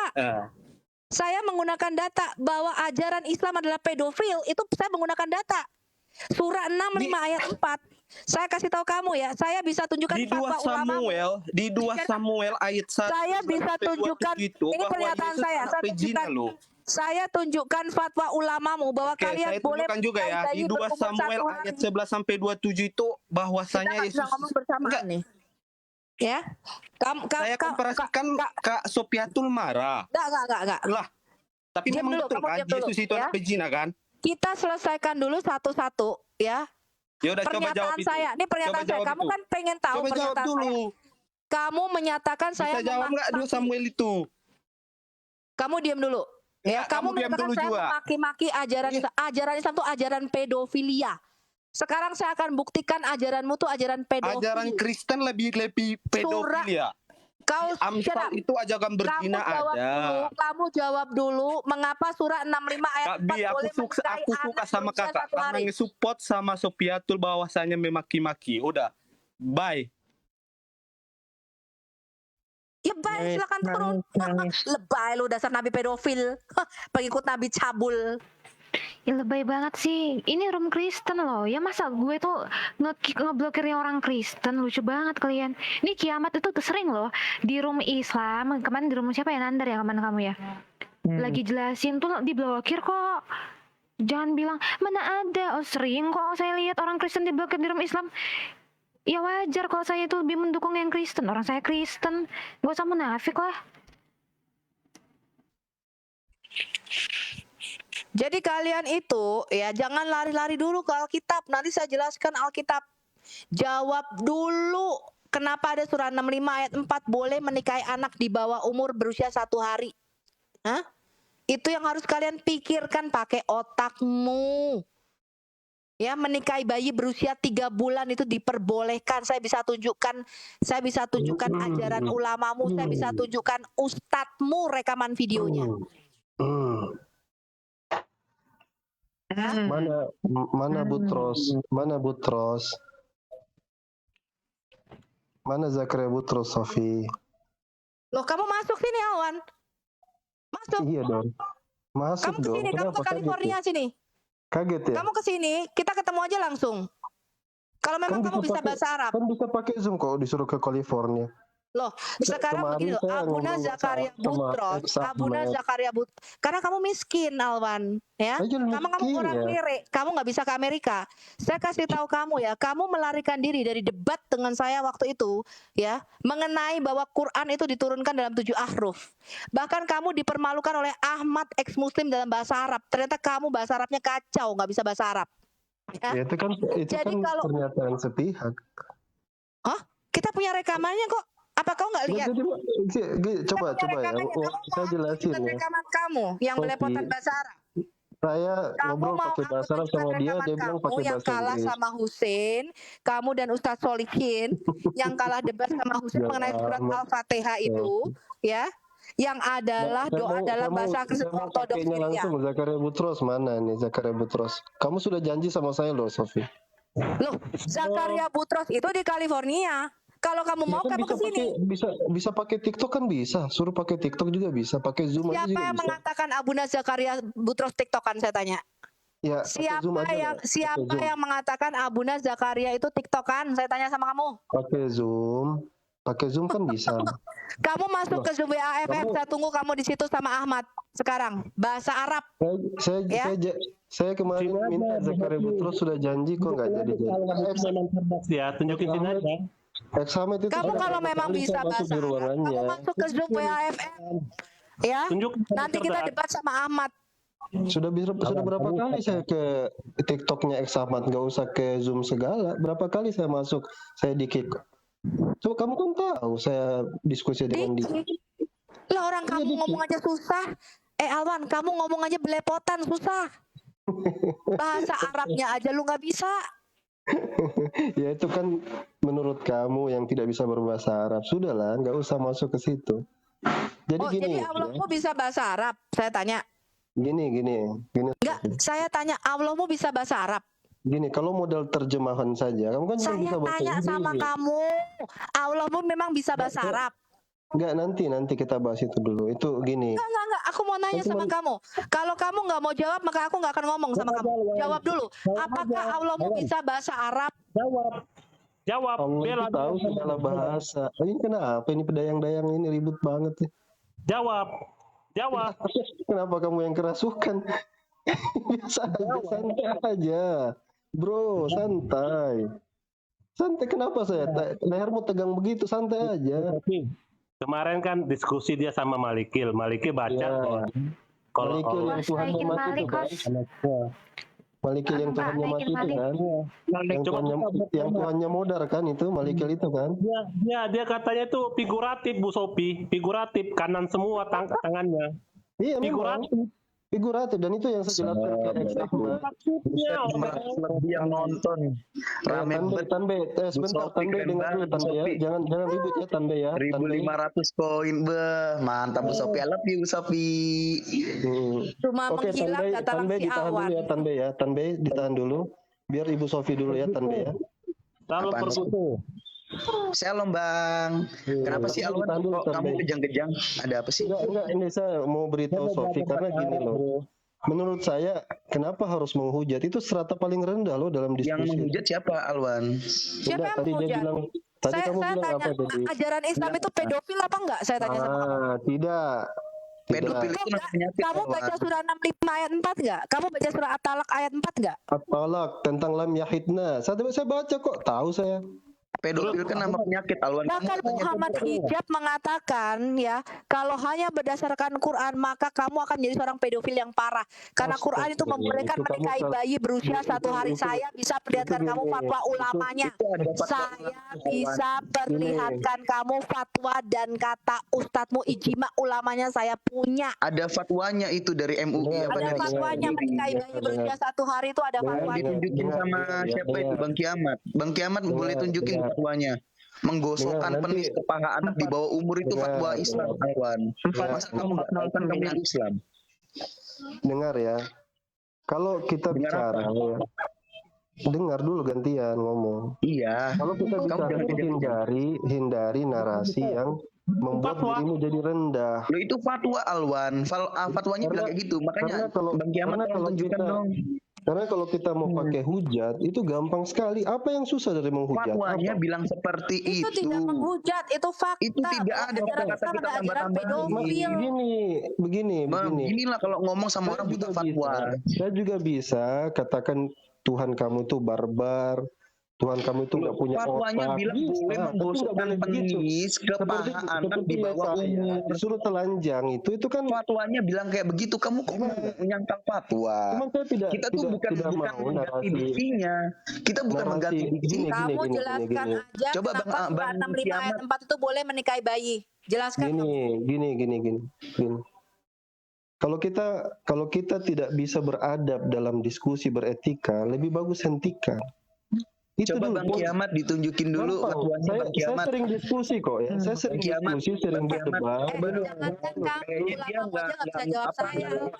Saya menggunakan data bahwa ajaran Islam adalah pedofil. Itu saya menggunakan data. Surah 65 ayat 4. Saya kasih tahu kamu ya. Saya bisa tunjukkan di 2 fatwa ulama. Samuel, di 2 Samuel ayat 1. Saya bisa tunjukkan, itu ini bahwa pernyataan Yesus saya. anak Saya pejina tunjukkan, loh. saya tunjukkan fatwa ulamamu bahwa Oke, kalian saya boleh tunjukkan juga ya di 2 berumur Samuel 1 ayat hari. 11 sampai 27 itu Kita bahwasanya nggak bisa Yesus ngomong bersamaan Enggak. nih. Ya. Saya komparasikan Kak Sopiatul marah. Enggak. Lah, tapi Diam memang dulu, betul kamu kan diam dulu, Yesus itu ya. anak pezina kan? Kita selesaikan dulu satu-satu ya. Ya udah coba jawab Pernyataan itu. saya, ini pernyataan Coba saya. jawab Kamu itu. kan pengen tahu Coba jawab pernyataan dulu. saya. Kamu menyatakan saya Bisa jawab nggak dua memaki-maki. Samuel itu? Kamu diam dulu. Ya, Enggak, kamu kamu diam menyatakan dulu saya juga. memaki-maki ajaran Iya. Islam. Ajaran Islam itu ajaran pedofilia. Sekarang saya akan buktikan ajaranmu tuh ajaran pedofil. Ajaran Kristen lebih pedofil ya. Kau shut up. Amsal itu ajakan berzina ada. Kamu jawab dulu mengapa surah 65 ayat Kak 4 Bi, boleh menikahi aku suka anak sama berusia kakak 1 karena hari. nge-support sama Sopiatul bahwasanya memaki-maki. Udah, bye. Ya baik, silakan turun. Lebay lu dasar nabi pedofil. Pengikut nabi cabul. Ya lebay banget sih. Ini room Kristen loh. Ya masa gue tuh ngeblokirnya orang Kristen. Lucu banget kalian. Ini kiamat itu tuh sering loh di room Islam. Kemarin di room siapa ya, Nandar ya, kemana kamu ya? Lagi jelasin tuh diblokir kok. Jangan bilang mana ada. Oh sering kok saya lihat orang Kristen diblokir di room Islam. Ya wajar kalau saya itu lebih mendukung yang Kristen. Orang saya Kristen. Gak usah munafik lah. Jadi kalian itu ya jangan lari-lari dulu ke Alkitab. Nanti saya jelaskan Alkitab. Jawab dulu kenapa ada surah 65 ayat 4 boleh menikahi anak di bawah umur berusia 1 hari. Hah? Itu yang harus kalian pikirkan pakai otakmu. Ya, menikahi bayi berusia 3 bulan itu diperbolehkan. Saya bisa tunjukkan ajaran ulamamu, saya bisa tunjukkan ustadzmu rekaman videonya. Mana Butros? Mana Zakaria Butros, Sofi? Loh, kamu masuk sini, Awan. Masuk. Iya dong. Masuk Kamu ke dong. sini, kamu ke Kenapa California kaget ya? sini. Kaget ya? Kamu ke sini, kita ketemu aja langsung. Kalau memang kamu bisa bahasa Arab. Kan bisa pakai Zoom kok disuruh ke California. Loh, sekarang Kemarin begini loh, saya Abuna ngobrol Zakaria sama Butros, ex-Ahmed. Abuna Zakaria Butros. Karena kamu miskin, Alwan, ya. Aja Kamu miskin orang ya. lirik, kamu nggak bisa ke Amerika. Saya kasih tahu kamu ya, kamu melarikan diri dari debat dengan saya waktu itu, ya, mengenai bahwa Quran itu diturunkan dalam 7 ahruf. Bahkan kamu dipermalukan oleh Ahmad ex-Muslim dalam bahasa Arab. Ternyata kamu bahasa Arabnya kacau, nggak bisa bahasa Arab. Ya. Ya, itu kan Jadi kalau pernyataan sepihak. Hah? Kita punya rekamannya kok. Apa kau nggak lihat? Coba ya. Saya jelasin ya. Rekaman kamu yang Sofi, belepotan bahasa Arab. Saya Kamu ngobrol mau pakai bahasa Arab sama dia bilang pakai yang bahasa kalah Inggris. sama Husein, kamu dan Ustadz Solihin yang kalah debat sama Husein mengenai surat Al-Fatihah itu, ya, yang adalah doa dalam bahasa Kristen Ortodoks pakainya Syria. langsung Zakaria Butros mana nih Zakaria Butros? Kamu sudah janji sama saya loh, Sofi. Loh, Zakaria Butros itu di California. Kalau kamu mau kan kamu ke sini. Bisa pakai TikTok kan bisa. Suruh pakai TikTok juga bisa, pakai Zoom aja Siapa juga yang bisa. mengatakan Abuna Zakaria Butros TikTokan, saya tanya? Ya, pakai Zoom aja lah. Siapa yang mengatakan Abuna Zakaria itu TikTokan? Saya tanya sama kamu. Pakai Zoom kan bisa. Kamu masuk ke Zoom WAFF, saya tunggu kamu di situ sama Ahmad sekarang. Bahasa Arab. Saya kemarin minta Zakaria Butros sudah janji kok nggak jadi. Ya, tunjukin sini aja. Examen itu Kamu kalau memang bisa bahasa Arab, kamu masuk ke Zoom WAFF. Ya. Nanti kita debat sama Ahmad. Sudah berapa kali saya ke TikToknya Ahmad, nggak usah ke Zoom segala. Berapa kali saya masuk, saya di-kick. Coba kamu kan tahu saya diskusi dengan dia. Lah orang kamu ngomong aja susah. Alwan, kamu ngomong aja belepotan susah. Bahasa Arabnya aja lu nggak bisa. Ya itu kan menurut kamu yang tidak bisa berbahasa Arab. Sudahlah, nggak usah masuk ke situ. Jadi gini. Jadi Allahmu bisa bahasa Arab? Saya tanya. Gini. Enggak, saya tanya Allahmu bisa bahasa Arab? Gini, kalau modal terjemahan saja, kamu kan saya bisa bahasa tanya Inggris. sama kamu, Allahmu memang bisa bahasa Arab? Enggak, nanti kita bahas itu dulu. Itu gini. Enggak. Aku mau nanya sama kamu. Kalau kamu nggak mau jawab, maka aku nggak akan ngomong sama kamu. Jawab dulu. Apakah Allahmu bisa bahasa Arab? Jawab. Allah itu tahu segala bahasa. Ini kenapa? Ini pedayang-dayang ini ribut banget ya. Jawab. Kenapa kamu yang kerasukan? Biasa aja, santai aja. Bro, santai. Santai, kenapa saya? Lehermu tegang begitu, santai aja. Tapi kemarin kan diskusi dia sama Malikil. Malikil baca Ya. kalau Malikil yang Tuhannya naikin mati Malik, itu kan. Host. Malikil yang Mbak, Tuhannya naikin mati itu Malik. kan. Yang coba Tuhannya modar kan itu, Malikil itu kan. dia katanya tuh figuratif Bu Sophie, figuratif kanan semua tangannya. Iya memang. Figuratif, dan itu yang saya jelaskan ke Ahmad. Maksudnya lebih yang nonton rame Tanbe, sebentar Tanbe, dengar dulu Tanbe ya. Jangan ribut ya Tanbe ya. 1.500 koin, mantap Bu Sophie. I love you Bu Sophie. Cuma Oke, menghilang kata Tanbe si ditahan awan. dulu ya Tanbe ya. Tanbe ditahan dulu. Biar Ibu Sophie dulu ya Tanbe ya. lalu Apaan sih? perkutu. Shalom Bang. Kenapa sih Alwan Tahan dulu, kok kamu Tanbe. kejang-kejang? Ada apa sih? Enggak, ini saya mau beritahu Sophie karena gini loh. Menurut saya, kenapa harus menghujat? Itu strata paling rendah loh dalam diskusi. Yang menghujat siapa Alwan? Siapa yang Tadi dia menghujat? bilang, tadi Saya kamu bilang tanya, apa tadi? ajaran Islam itu pedofil apa enggak? Saya tanya sama kamu. Tidak. Pedofil itu Enggak, namanya penyakit. kamu baca surah 65 ayat 4 enggak? Kamu baca surah At-Talaq ayat 4 enggak? At-Talaq tentang lam yahidna. Saya baca kok, tahu saya. Pedofil kan nama penyakit Alwan. Bahkan Muhammad Hijab mengatakan ya, kalau hanya berdasarkan Quran maka kamu akan menjadi seorang pedofil yang parah. Karena Quran itu membolehkan Itu kamu menikahi bayi berusia 1 hari. Saya bisa perlihatkan kamu fatwa ulamanya. Saya bisa perlihatkan kamu fatwa dan kata ustadzmu ijma ulamanya saya punya. Ada fatwanya itu dari MUI apa Ada dari fatwanya menikahi bayi berusia 1 hari itu ada fatwanya. ditunjukin sama siapa itu Bang Kiamat. Bang Kiamat boleh tunjukin fatwanya. Menggosokkan penis ke paha anak di bawah umur itu fatwa Islam Alwan. Masa kamu nggak tahu kan kamu yang Islam? Dengar ya. Kalau kita bicara ya, dengar dulu gantian ngomong. Iya. Kalau kita bicara hindari narasi yang membuat dirimu jadi rendah. Lo itu fatwa Alwan. Fatwanya bilang kayak gitu. Makanya Bang Kiamat tolong tunjukkan dong. Karena kalau kita mau pakai hujat itu gampang sekali. Apa yang susah dari menghujat? Fatwanya bilang seperti Itu tidak menghujat, itu fakta. Itu tidak ada kata-kata kita tambah-tambahin. Begini. Inilah kalau ngomong sama orang butuh fatwa. Saya juga bisa katakan Tuhan kamu tuh barbar. Tuhan kamu itu nggak punya fatwanya otak. bilang boleh menggosokkan penis ke paha anak di bawah umur. Disuruh telanjang itu kan fatwanya bilang kayak begitu. Kamu kok menyangkal fatwa? Kita tuh bukan mengganti diksinya. Kita bukan mengganti diksi. Kamu jelaskan aja Coba kenapa surah 65 ayat 4 itu boleh menikahi bayi. Jelaskan. Gini. Kalau kita tidak bisa beradab dalam diskusi beretika, lebih bagus hentikan. Coba Bang Kiamat ditunjukin dulu fatwanya Bang Kiamat. Saya sering diskusi kok ya. Saya sering diskusi, sering berdebat. Jangankan kamu ulama aja nggak bisa jawab saya.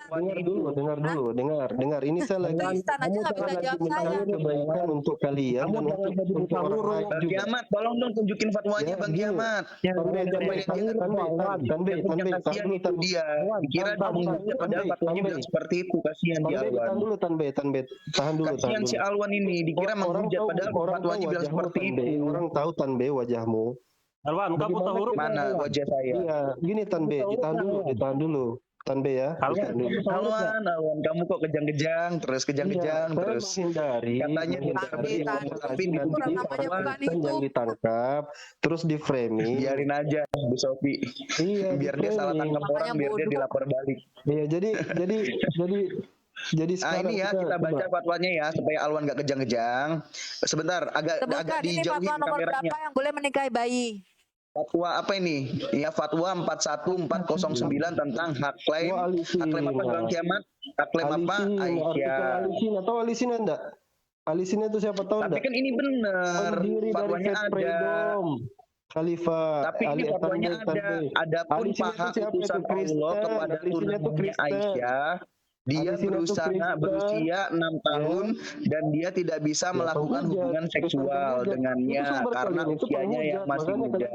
Dengar. Ini saya lagi Kristen aja nggak bisa jawab saya. kebaikan untuk kalian dan untuk orang lain Bang juga. Kiamat, tolong dong tunjukin fatwanya Bang Kiamat. Dia kira kamu padahal fatwanya bilang seperti itu. Kasihan dia Alwan. Tahan dulu. Kasihan si Alwan ini dikira menghujat padahal fatwanya bilang seperti itu. Orang tahu Tanbe wajahmu. Alwan, kamu buta huruf mana wajah saya? Iya, gini Tanbe, ditahan dulu. Tanbe ya. Alwan, kamu kok kejang-kejang terus menghindari katanya tapi yang ditangkap terus di framing. Biarin aja Bu Sophie. Iya, biar dia salah tangkap orang, biar dia dilapor balik. Iya, jadi sekarang ini ya kita baca fatwanya ya supaya Alwan nggak kejang-kejang. Sebentar, agak Ini dijauhin fatwa nomor kameranya. berapa yang boleh menikahi bayi? Fatwa apa ini? Ya fatwa 41409 tentang hak klaim apa Bang Kiamat? Hak klaim apa? Aisyah. Alisina enggak? Alisina itu siapa tahu enggak? Tapi kan ini benar. Fatwanya ada. Khalifah. Tapi ini fatwanya ada. Adapun paha utusan Allah kepada tunangannya Aisyah, dia berusia 6 tahun dan dia tidak bisa melakukan hubungan seksual dengannya karena usianya yang masih muda.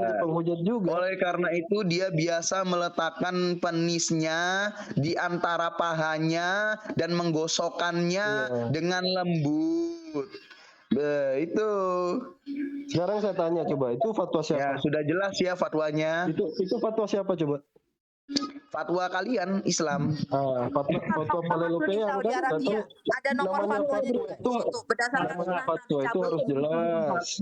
Oleh karena itu dia biasa meletakkan penisnya di antara pahanya dan menggosokkannya dengan lembut. Itu. Sekarang saya tanya coba, itu fatwa siapa? Ya, sudah jelas ya fatwanya. Itu fatwa siapa coba? Fatwa kalian Islam. Fatwa Palelopea ada nomor fatwanya juga. Itu berdasarkan fatwa itu harus jelas.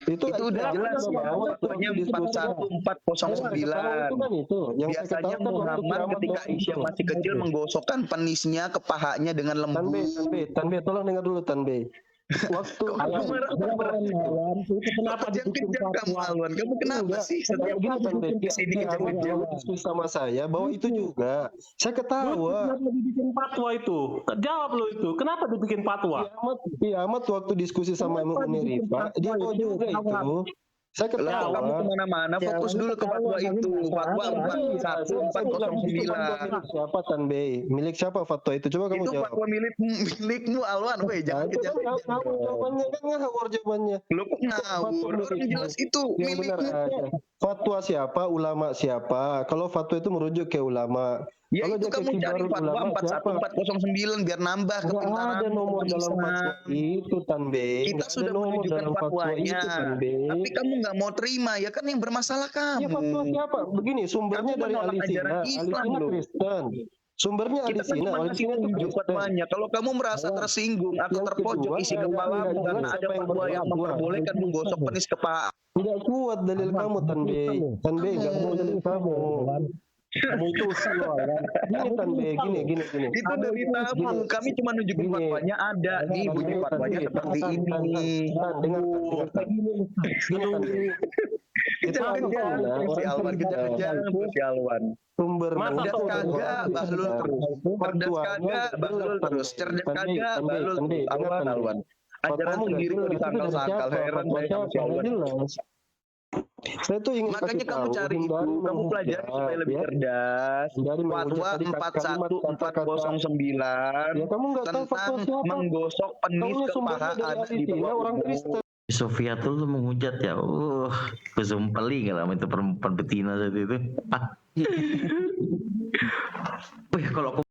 Itu udah jelas ya, waktunya 41409. Biasanya Muhammad ketika Aisyah masih kecil menggosokkan penisnya ke pahanya dengan lembu. Tanbe, tolong dengar dulu Tanbe. Waktu kenapa kejam kamu Alwan? Kamu kenapa sih setiap kesini kejam-kejam sama saya bahwa itu juga saya ketawa. Kenapa dibikin fatwa itu? Jawab lo itu. Kenapa dibikin fatwa? Kiamat waktu diskusi sama Umi Rifa, dia tahu juga itu. Saya ketawa. Kamu kemana-mana, fokus dulu ke fatwa itu. Fatwa 41409. Siapa Tanbe? Milik siapa fatwa itu? Coba kamu Itu jawab. fatwa milikmu Alwan, weh jangan kejam. Jawabannya kan ngawur jawabannya. Lu kok ngawur? Orang jelas itu Yang benar milikmu. aja. Fatwa siapa? Ulama siapa? Kalau fatwa itu merujuk ke ulama. Ya Kalau itu dia ke kamu cari kibarul fatwa ulama siapa? 41409 biar nambah Nggak kepintaran ada nomor dalam fatwa Islam. itu Tanbe. Kita Nggak ada sudah nomor menunjukkan dalam fatwa fatwanya, itu Tanbe. tapi kamu nggak mau terima, ya kan yang bermasalah Ya fatwa kamu. siapa? Begini sumbernya Kamu dari menolak Alisina. ajaran Islam Alisina loh. Kristen. Sumbernya Kita kan Alisina. cuma kasih Alisina itu tunjuk Kristen. fatwanya. Kalau kamu merasa tersinggung atau Yang terpojok kedua, isi nggak kepalamu jelas karena ada siapa yang fatwa yang berfatwa. memperbolehkan menggosok penis ke paha. Nggak kuat dalil kamu Tanbe. Tanbe nggak mau dalil kamu. Kamu itu usul kan. Gini Tanbe, gini. Itu dari tamu. Kami cuma nunjukin Gini. fatwanya ada. Nih bunyi fatwanya seperti ini. Dengar. Gini. Itu Si Alwan kejar-kejar si Alwan. Sumber Cerdas kagak, bahlul terus. Cerdas kagak, bahlul terus. Cerdas kagak, bahlul terus. Alwan. Ajaran sendiri kok disangkal-sangkal. Heran saya sama si Alwan. Saya tuh ingin Makanya kasih kamu tahu, cari itu, hindari kamu pelajari menghujat, supaya lebih ya. cerdas. Hindari Fatwa menghujat tadi kalimat, kata-kata. 41409 Ya kamu nggak tahu fatwa tentang siapa. menggosok penis Taunya ke sumbernya paha dari ada di Alisina, bawah orang tubuh. Kristen. Sofiatul tuh menghujat ya. Kesumpeli kalau itu perempuan betina saat itu. Wih, kalau